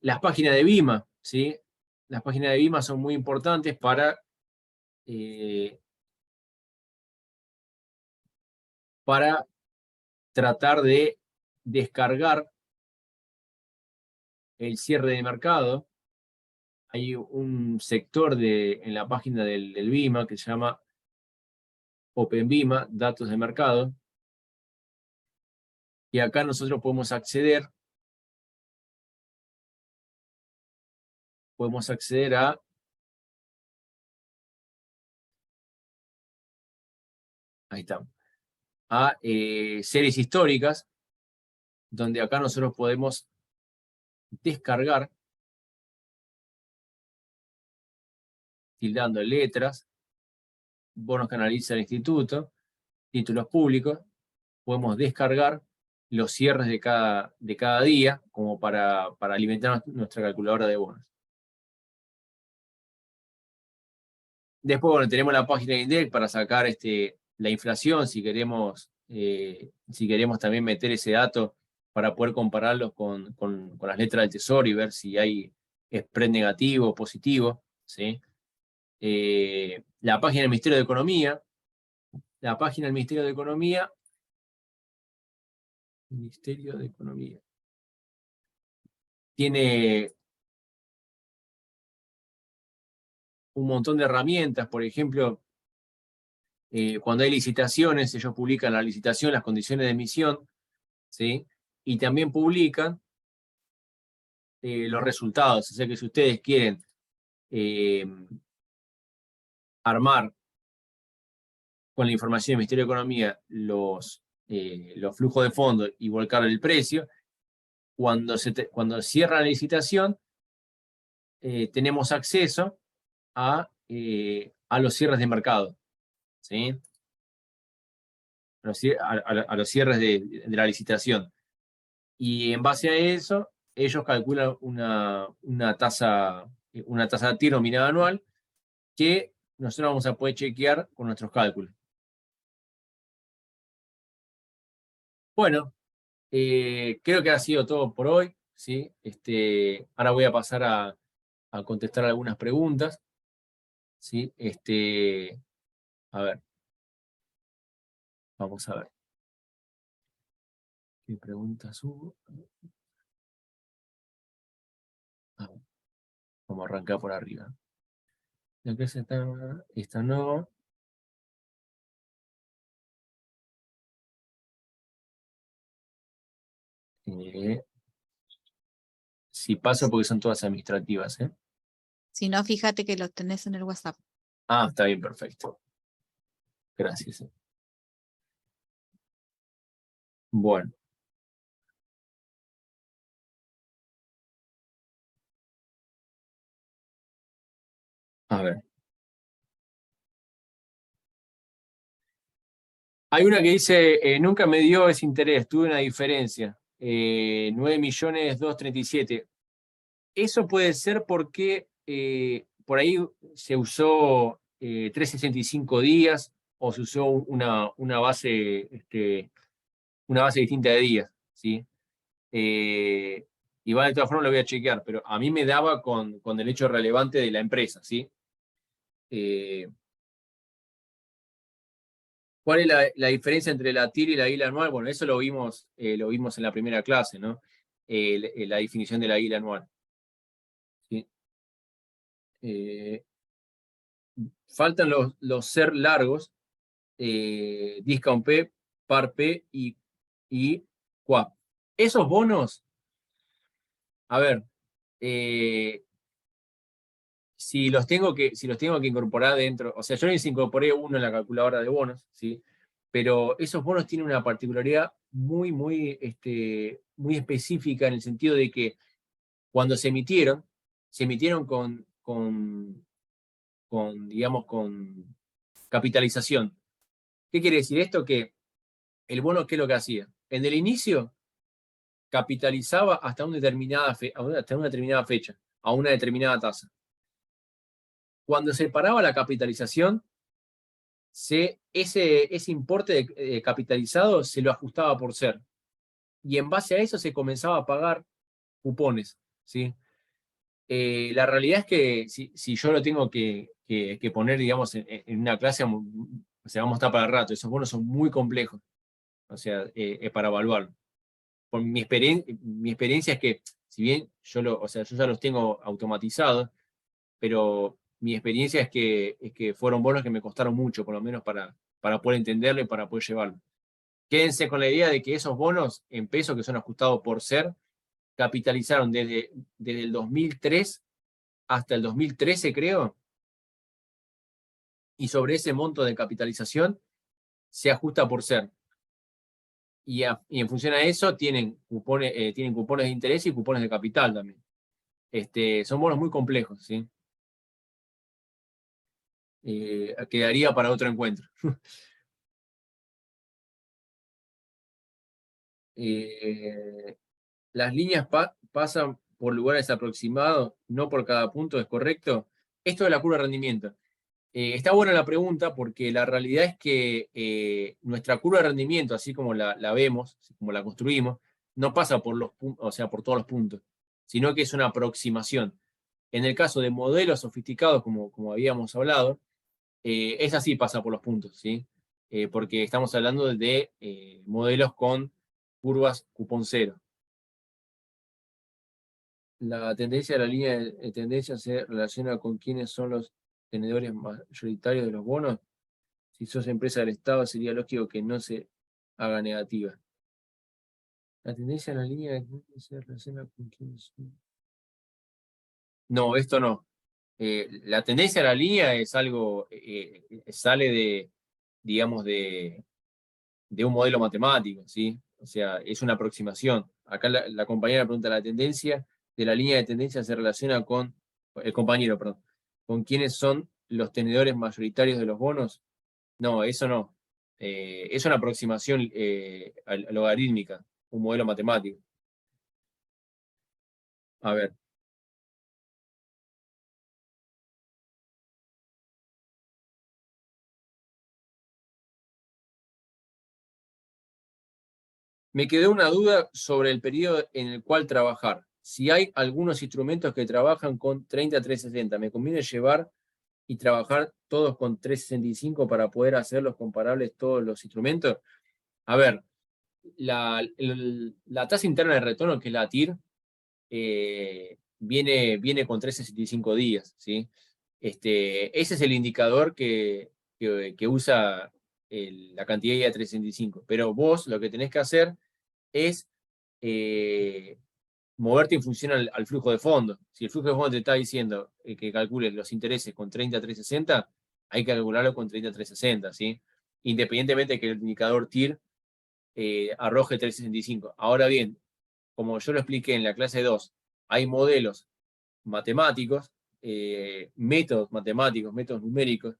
Las páginas de BIMA, ¿sí? Las páginas de BIMA son muy importantes para tratar de descargar el cierre de mercado. Hay un sector en la página del BIMA que se llama Open BIMA, datos de mercado, y acá nosotros podemos acceder ahí está, a series históricas, donde acá nosotros podemos descargar, tildando letras, bonos que analiza el instituto, títulos públicos, podemos descargar los cierres de cada día, como para alimentar nuestra calculadora de bonos. Después, bueno, tenemos la página de INDEC para sacar la inflación, si queremos también meter ese dato para poder compararlos con las letras del Tesoro y ver si hay spread negativo o positivo, ¿sí? La página del Ministerio de Economía, Ministerio de Economía, tiene un montón de herramientas. Por ejemplo, cuando hay licitaciones, ellos publican la licitación, las condiciones de emisión, ¿sí? Y también publican los resultados. O sea que si ustedes quieren armar con la información del Ministerio de Economía los flujos de fondos y volcar el precio, cuando cierra la licitación, tenemos acceso a los cierres de mercado, ¿sí? A los cierres de la licitación. Y en base a eso, ellos calculan una tasa de TIR nominada anual que nosotros vamos a poder chequear con nuestros cálculos. Bueno, creo que ha sido todo por hoy, ¿sí? Ahora voy a pasar a contestar algunas preguntas, ¿sí? A ver, vamos a ver. ¿Qué preguntas hubo? Vamos a arrancar por arriba. La clase esta no. Si paso porque son todas administrativas, ¿eh? Si no, fíjate que lo tenés en el WhatsApp. Ah, está bien, perfecto. Gracias. Bueno. A ver. Hay una que dice, nunca me dio ese interés, tuve una diferencia. 9.237.000. Eso puede ser porque por ahí se usó 365 días o se usó una base distinta de días, ¿sí? Igual de todas formas lo voy a chequear, pero a mí me daba con el hecho relevante de la empresa, ¿sí? ¿Cuál es la diferencia entre la TIR y la ILA anual? Bueno, eso lo vimos en la primera clase, ¿no? La definición de la ILA anual. ¿Sí? Faltan los SER largos, Discount P, Par P y QUAP. Esos bonos, a ver, si los tengo que incorporar dentro, o sea, yo les incorporé uno en la calculadora de bonos, ¿sí? Pero esos bonos tienen una particularidad muy, muy, muy específica en el sentido de que cuando se emitieron digamos, con capitalización. ¿Qué quiere decir esto? Que el bono, ¿qué es lo que hacía? En el inicio capitalizaba hasta una determinada fecha, a una determinada tasa. Cuando se paraba la capitalización, ese importe capitalizado se lo ajustaba por SER. Y en base a eso se comenzaba a pagar cupones, ¿sí? La realidad es que si yo lo tengo que poner, digamos, en una clase, o sea, vamos a estar para el rato. Esos bonos son muy complejos, o sea, para evaluarlo. Por mi experiencia es que, si bien yo ya los tengo automatizados, pero mi experiencia es que fueron bonos que me costaron mucho, por lo menos para poder entenderlo y para poder llevarlo. Quédense con la idea de que esos bonos en pesos que son ajustados por SER capitalizaron desde el 2003 hasta el 2013, creo, y sobre ese monto de capitalización se ajusta por SER. Y en función a eso tienen cupones de interés y cupones de capital también. Son bonos muy complejos, ¿sí? Quedaría para otro encuentro. Las líneas pasan por lugares aproximados, no por cada punto, ¿es correcto? Esto es la curva de rendimiento. Está buena la pregunta porque la realidad es que nuestra curva de rendimiento, así como la vemos, así como la construimos, no pasa por o sea, por todos los puntos, sino que es una aproximación. En el caso de modelos sofisticados, como habíamos hablado, esa sí pasa por los puntos, ¿sí? Porque estamos hablando de modelos con curvas cupón cero. La tendencia de la línea de tendencia se relaciona con quiénes son los tenedores mayoritarios de los bonos. Si sos empresa del Estado, sería lógico que no se haga negativa. La tendencia de la línea de tendencia se relaciona con quiénes son. No, esto no. La tendencia de la línea es algo, sale de, digamos, de un modelo matemático, ¿sí? O sea, es una aproximación. Acá la compañera pregunta, ¿la tendencia de la línea de tendencia se relaciona con, el compañero, perdón, con quiénes son los tenedores mayoritarios de los bonos? No, eso no. Es una aproximación logarítmica, un modelo matemático. A ver. Me quedó una duda sobre el periodo en el cual trabajar. Si hay algunos instrumentos que trabajan con 30-360, ¿me conviene llevar y trabajar todos con 365 para poder hacerlos comparables todos los instrumentos? A ver, la tasa interna de retorno, que es la TIR, viene con 365 días, ¿sí? Ese es el indicador que usa la cantidad de 365. Pero vos lo que tenés que hacer es moverte en función al flujo de fondo. Si el flujo de fondo te está diciendo que calcules los intereses con 30-360, hay que calcularlo con 30-360, ¿sí? Independientemente de que el indicador TIR arroje 365. Ahora bien, como yo lo expliqué en la clase 2, hay modelos matemáticos, métodos matemáticos, métodos numéricos,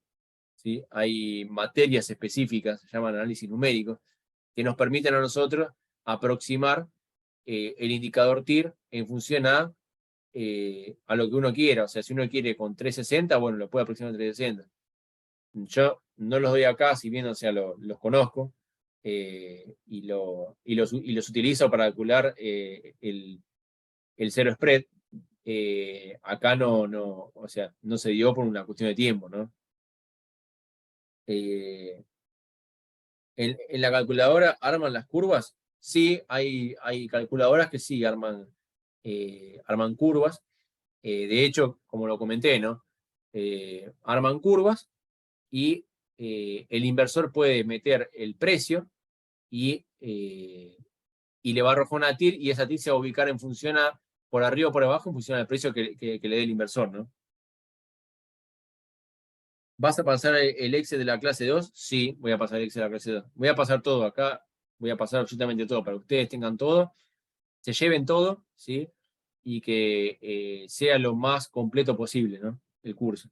¿sí? Hay materias específicas, se llaman análisis numérico, que nos permiten a nosotros aproximar el indicador TIR en función a lo que uno quiera. O sea, si uno quiere con 360, bueno, lo puede aproximar a 360. Yo no los doy acá, si bien, o sea, los conozco, y los utilizo para calcular el cero spread. Acá no, o sea, no se dio por una cuestión de tiempo, ¿no? En la calculadora arman las curvas. Sí, hay calculadoras que sí arman curvas. De hecho, como lo comenté, ¿no? Arman curvas y el inversor puede meter el precio y le va a arrojar una TIR y esa TIR se va a ubicar en función por arriba o por abajo en función al precio que le dé el inversor, ¿no? ¿Vas a pasar el Excel de la clase 2? Sí, voy a pasar el Excel de la clase 2. Voy a pasar todo acá, voy a pasar absolutamente todo para que ustedes tengan todo, se lleven todo, ¿sí? Y que sea lo más completo posible, ¿no? El curso.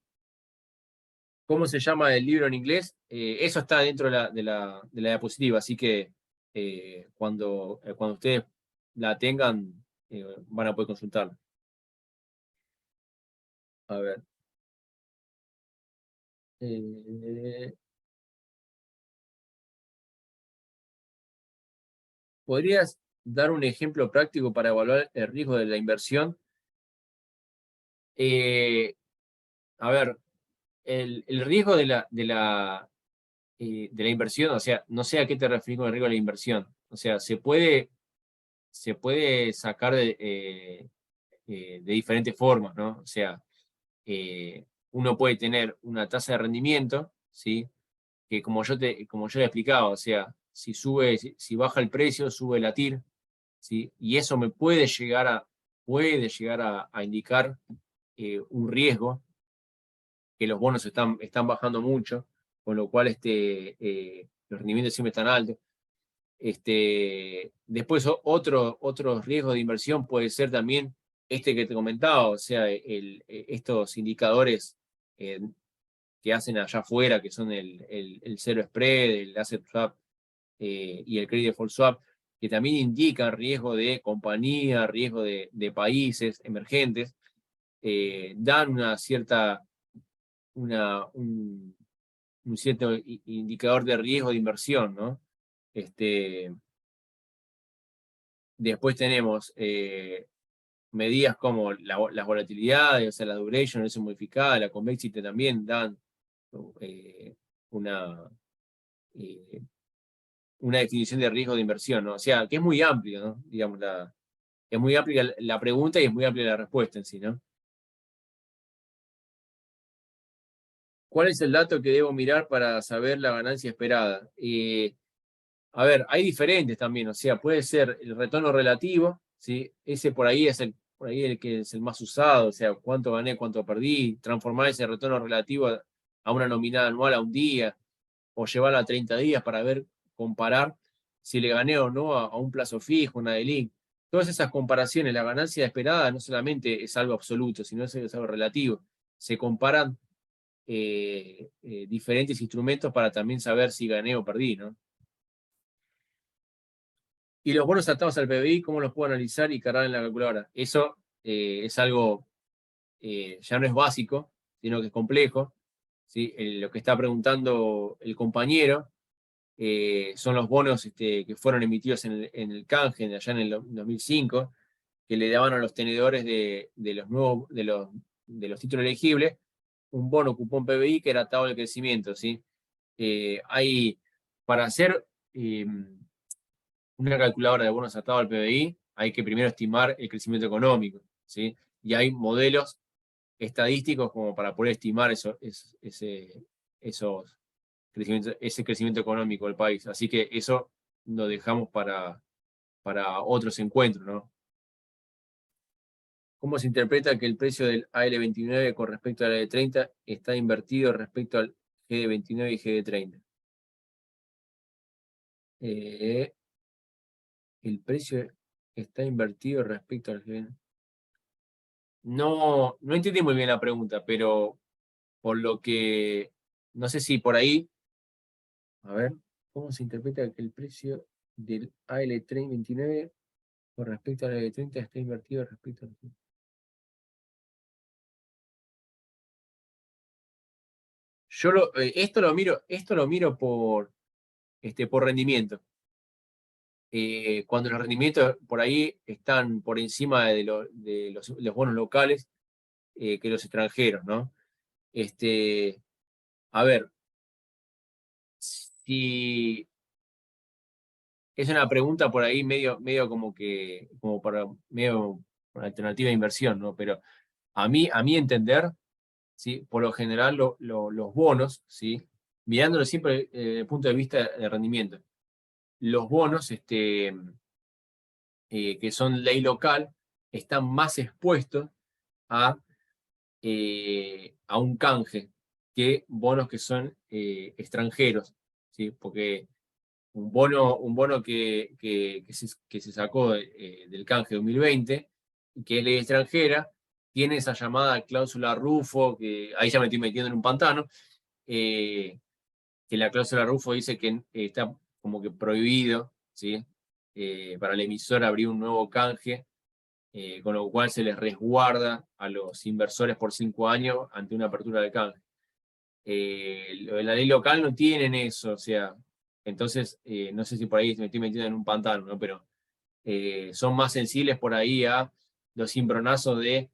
¿Cómo se llama el libro en inglés? Eso está dentro de la diapositiva, así que cuando ustedes la tengan, van a poder consultarla. A ver. Eh, ¿Podrías dar un ejemplo práctico para evaluar el riesgo de la inversión? A ver, el riesgo de la inversión, o sea, no sé a qué te referís con el riesgo de la inversión. O sea, se puede sacar de diferentes formas, ¿no? O sea, uno puede tener una tasa de rendimiento, ¿sí? Que como yo le explicaba, o sea, si baja el precio, sube la TIR, ¿sí? Y eso me puede llegar a indicar un riesgo, que los bonos están bajando mucho, con lo cual los rendimientos siempre están altos. Después otro riesgo de inversión puede ser también que te comentaba, o sea, estos indicadores eh, que hacen allá afuera, que son el zero spread, el asset swap y el credit default swap, que también indican riesgo de compañía, riesgo de países emergentes, dan una cierta un cierto indicador de riesgo de inversión, ¿no? Después tenemos medidas como las volatilidades, o sea, la duration, eso modificada, la convexity también dan una definición de riesgo de inversión, ¿no? O sea, que es muy amplio, ¿no? Digamos, es muy amplia la pregunta y es muy amplia la respuesta en sí, ¿no? ¿Cuál es el dato que debo mirar para saber la ganancia esperada? A ver, hay diferentes también, o sea, puede ser el retorno relativo, ¿sí? Ese por ahí es el que es el más usado, o sea, cuánto gané, cuánto perdí, transformar ese retorno relativo a una nominal anual a un día, o llevarla a 30 días para ver, comparar si le gané o no a un plazo fijo, una DELIC. Todas esas comparaciones, la ganancia esperada no solamente es algo absoluto, sino es algo relativo. Se comparan diferentes instrumentos para también saber si gané o perdí, ¿no? Y los bonos atados al PBI, ¿cómo los puedo analizar y cargar en la calculadora? Eso es algo, ya no es básico, sino que es complejo, ¿sí? Lo que está preguntando el compañero son los bonos que fueron emitidos en el canje, allá en el 2005, que le daban a los tenedores de los títulos elegibles un bono cupón PBI que era atado al crecimiento, ¿sí? Para hacer una calculadora de bonos atado al PBI, hay que primero estimar el crecimiento económico, ¿sí? Y hay modelos estadísticos como para poder estimar ese crecimiento económico del país. Así que eso lo dejamos para otros encuentros, ¿no? ¿Cómo se interpreta que el precio del AL29 con respecto al AL30 está invertido respecto al GD29 y GD30? El precio está invertido respecto al GD. No entendí muy bien la pregunta, pero por lo que, no sé si por ahí, a ver, ¿cómo se interpreta que el precio del AL29 con respecto al AL30 está invertido respecto al... Esto lo miro por rendimiento. Cuando los rendimientos por ahí están por encima de los bonos locales que los extranjeros, ¿no? A ver, si es una pregunta por ahí medio como para medio una alternativa de inversión, ¿no? Pero a mí entender, ¿sí? Por lo general los bonos, ¿sí? Mirándolo siempre desde el punto de vista de rendimiento, los bonos que son ley local están más expuestos a un canje que bonos que son extranjeros, ¿sí? Porque un bono que se sacó del canje 2020, que es ley extranjera, tiene esa llamada cláusula Rufo, que ahí ya me estoy metiendo en un pantano, que la cláusula Rufo dice que está como que prohibido, ¿sí? Para el emisor abrir un nuevo canje, con lo cual se les resguarda a los inversores por 5 años ante una apertura de canje. Lo de la ley local no tienen eso, o sea, entonces no sé si por ahí me estoy metiendo en un pantano, ¿no? Pero son más sensibles por ahí a los cimbronazos de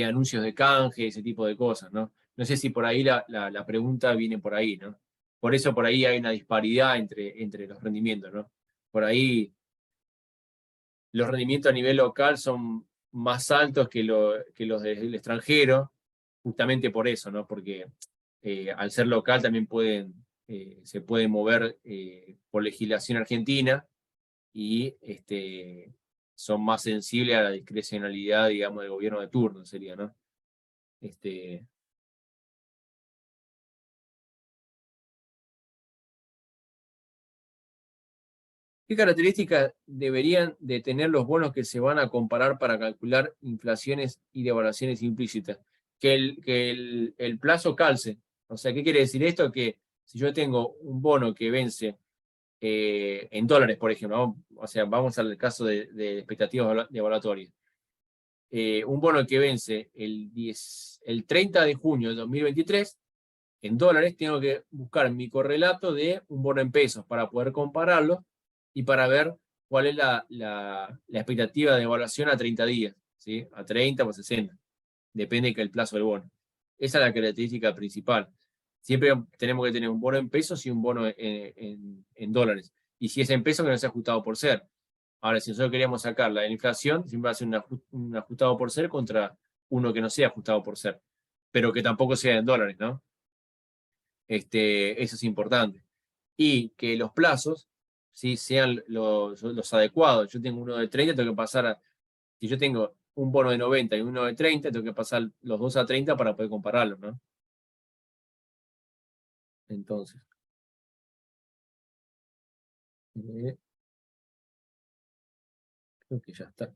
anuncios de canje, ese tipo de cosas, ¿no? No sé si por ahí la pregunta viene por ahí, ¿no? Por eso por ahí hay una disparidad entre los rendimientos, ¿no? Por ahí los rendimientos a nivel local son más altos que los del extranjero, justamente por eso, ¿no? Porque al ser local también se pueden mover por legislación argentina y son más sensibles a la discrecionalidad, digamos, del gobierno de turno, sería, ¿no? ¿Qué características deberían de tener los bonos que se van a comparar para calcular inflaciones y devaluaciones implícitas? Que el plazo calce. O sea, ¿qué quiere decir esto? Que si yo tengo un bono que vence en dólares, por ejemplo, o sea, vamos al caso de expectativas devaluatorias. un bono que vence el 30 de junio de 2023, en dólares, tengo que buscar mi correlato de un bono en pesos para poder compararlo y para ver cuál es la expectativa de evaluación a 30 días, ¿sí? A 30 o 60, depende del plazo del bono. Esa es la característica principal. Siempre tenemos que tener un bono en pesos y un bono en dólares. Y si es en pesos, que no sea ajustado por ser. Ahora, si nosotros queríamos sacar la inflación, siempre va a ser un ajustado por ser contra uno que no sea ajustado por ser, pero que tampoco sea en dólares, ¿no? Eso es importante. Y que los plazos, ¿sí?, sean los adecuados. Yo tengo uno de 30, tengo que pasar a... Si yo tengo un bono de 90 y uno de 30, tengo que pasar los dos a 30 para poder compararlos, ¿no? Entonces. Creo que ya está.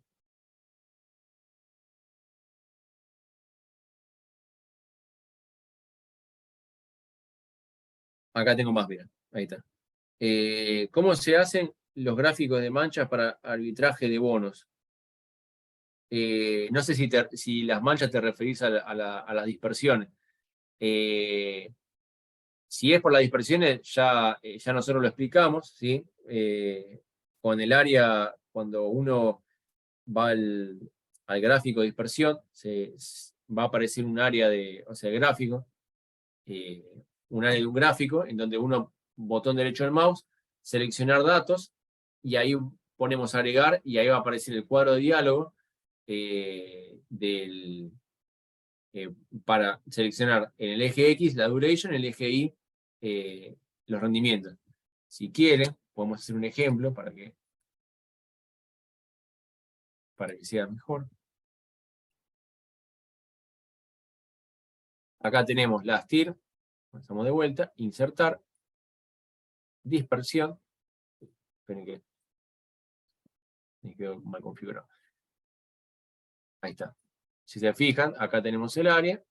Acá tengo más, mira. Ahí está. ¿Cómo se hacen los gráficos de manchas para arbitraje de bonos? No sé si las manchas te referís a las dispersiones. Si es por las dispersiones, ya nosotros lo explicamos, ¿sí? Con el área, cuando uno va al gráfico de dispersión, va a aparecer un área o sea, gráfico, un área de un gráfico, en donde uno, botón derecho del mouse, seleccionar datos, y ahí ponemos agregar, y ahí va a aparecer el cuadro de diálogo para seleccionar en el eje X la duration, en el eje Y los rendimientos. Si quieren, podemos hacer un ejemplo para que sea mejor. Acá tenemos las TIR, pasamos de vuelta, insertar, dispersión. Esperen que me quedó mal configurado. Ahí está. Si se fijan, acá tenemos el área,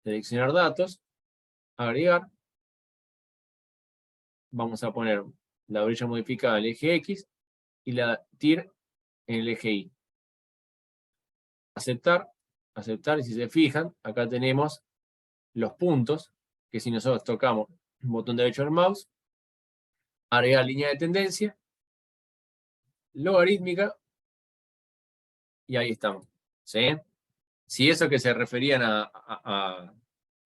seleccionar datos, agregar, vamos a poner la orilla modificada en el eje X y la TIR en el eje Y. Aceptar, aceptar, y si se fijan, acá tenemos los puntos, que si nosotros tocamos el botón derecho del mouse, agregar línea de tendencia, logarítmica, y ahí estamos. ¿Sí? Si eso que se referían a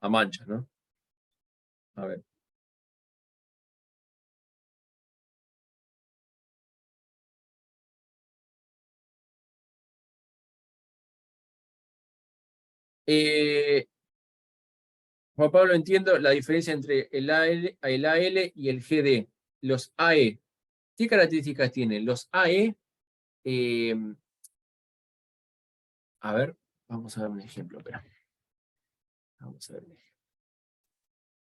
manchas, ¿no? A ver. Juan Pablo, entiendo la diferencia entre el AL y el GD. Los AE, ¿qué características tienen? Los AE, a ver, vamos a ver un ejemplo, espera. Vamos a ver.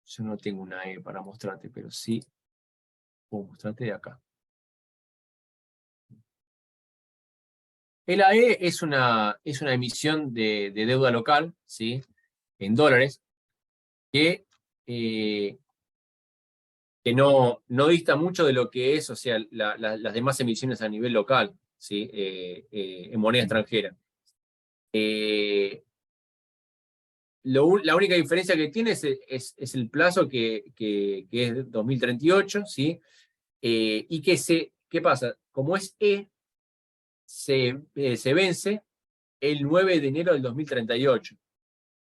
Yo no tengo una AE para mostrarte, pero sí puedo mostrarte de acá. El AE es una emisión de deuda local, ¿sí?, en dólares, que no dista mucho de lo que es, o sea, las demás emisiones a nivel local, ¿sí?, en moneda extranjera. La única diferencia que tiene es el plazo que es 2038, ¿sí? Y ¿qué pasa? Como es se vence el 9 de enero del 2038.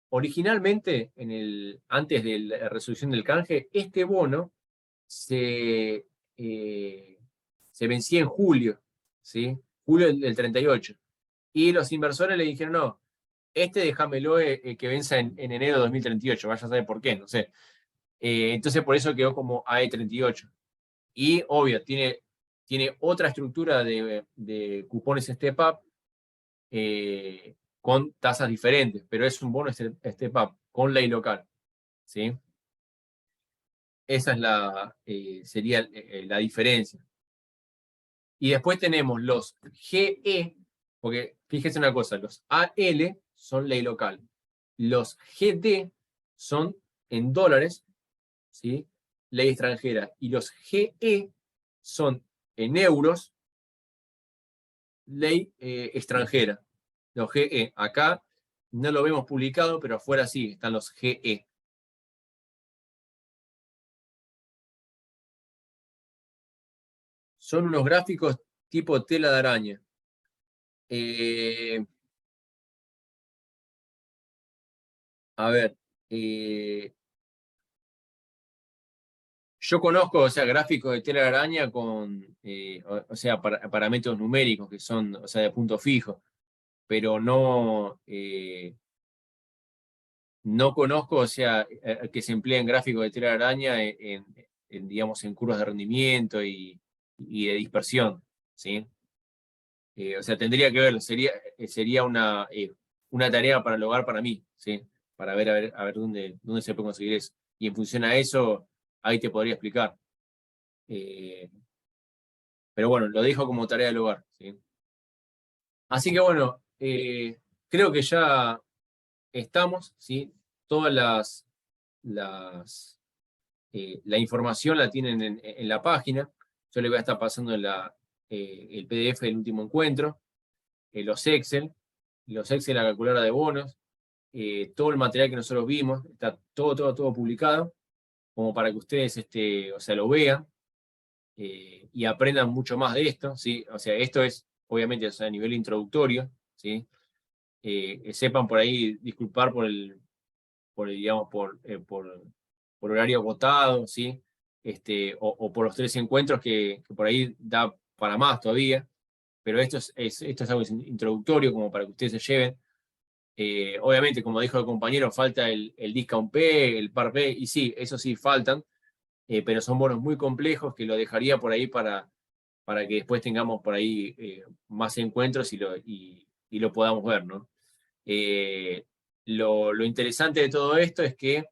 Originalmente, antes de la resolución del canje, este bono se vencía en julio, ¿sí? Julio del 38. Y los inversores le dijeron, no, déjamelo que venza en enero de 2038, vaya a saber por qué, no sé. Entonces por eso quedó como AE38. Y obvio, tiene otra estructura de cupones Step Up con tasas diferentes, pero es un bono Step Up con ley local, ¿sí? Esa sería la diferencia. Y después tenemos los GE, porque fíjense una cosa, los AL son ley local. Los GD son en dólares, ¿sí?, ley extranjera. Y los GE son en euros, ley extranjera. los GE. Acá no lo vemos publicado, pero afuera sí, están los GE. Son unos gráficos tipo tela de araña. A ver, yo conozco, o sea, gráficos de tela de araña con, o sea, parámetros numéricos que son, o sea, de punto fijo, pero no, no conozco, o sea, que se empleen gráficos de tela de araña digamos, en curvas de rendimiento y de dispersión, ¿sí? O sea, tendría que verlo, sería una tarea para el hogar para mí, ¿sí? Para ver, a ver dónde se puede conseguir eso. Y en función a eso, ahí te podría explicar. Pero bueno, lo dejo como tarea del hogar, ¿sí? Así que bueno, creo que ya estamos, ¿sí? Todas la información la tienen en la página. Yo les voy a estar pasando el PDF del último encuentro, los Excel, la calculadora de bonos, todo el material que nosotros vimos, está todo publicado, como para que ustedes o sea, lo vean y aprendan mucho más de esto, ¿sí? O sea, esto es, obviamente, o sea, a nivel introductorio, ¿sí? Sepan por ahí disculpar digamos, por horario agotado, ¿sí? O por los 3 encuentros que por ahí da para más todavía, pero esto es algo introductorio como para que ustedes se lleven. Obviamente, como dijo el compañero, falta el Discount P, el Par P, y sí, eso sí faltan, pero son bonos muy complejos que lo dejaría por ahí para que después tengamos por ahí más encuentros y lo podamos ver, ¿no? Lo interesante de todo esto es que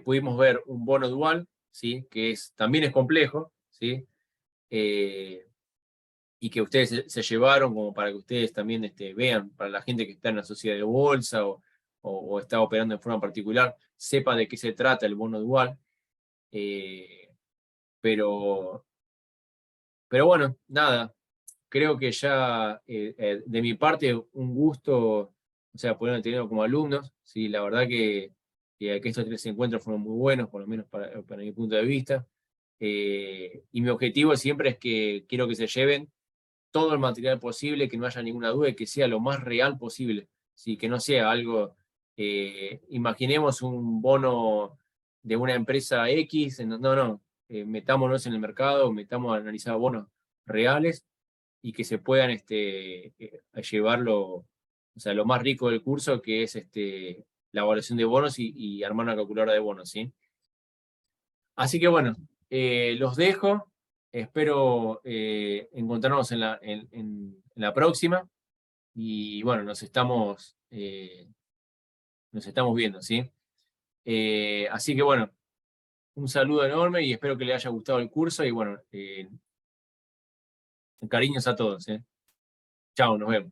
pudimos ver un bono dual, ¿sí? Que también es complejo, ¿sí? Y que ustedes se llevaron como para que ustedes también vean, para la gente que está en la sociedad de bolsa o está operando en forma particular, sepa de qué se trata el bono dual. Pero bueno, nada, creo que ya de mi parte un gusto, o sea, poder tenerlo como alumnos, ¿sí? La verdad que estos 3 encuentros fueron muy buenos, por lo menos para mi punto de vista. Y mi objetivo siempre es que quiero que se lleven todo el material posible, que no haya ninguna duda y que sea lo más real posible, ¿sí? Que no sea algo, imaginemos un bono de una empresa X, no, metámonos en el mercado, metamos a analizar bonos reales y que se puedan llevarlo, o sea, lo más rico del curso, que es la evaluación de bonos y armar una calculadora de bonos, ¿sí? Así que bueno, los dejo. Espero encontrarnos en la próxima. Y bueno, nos estamos viendo, ¿sí? Así que bueno, un saludo enorme y espero que les haya gustado el curso. Y bueno, cariños a todos, ¿eh? Chao, nos vemos.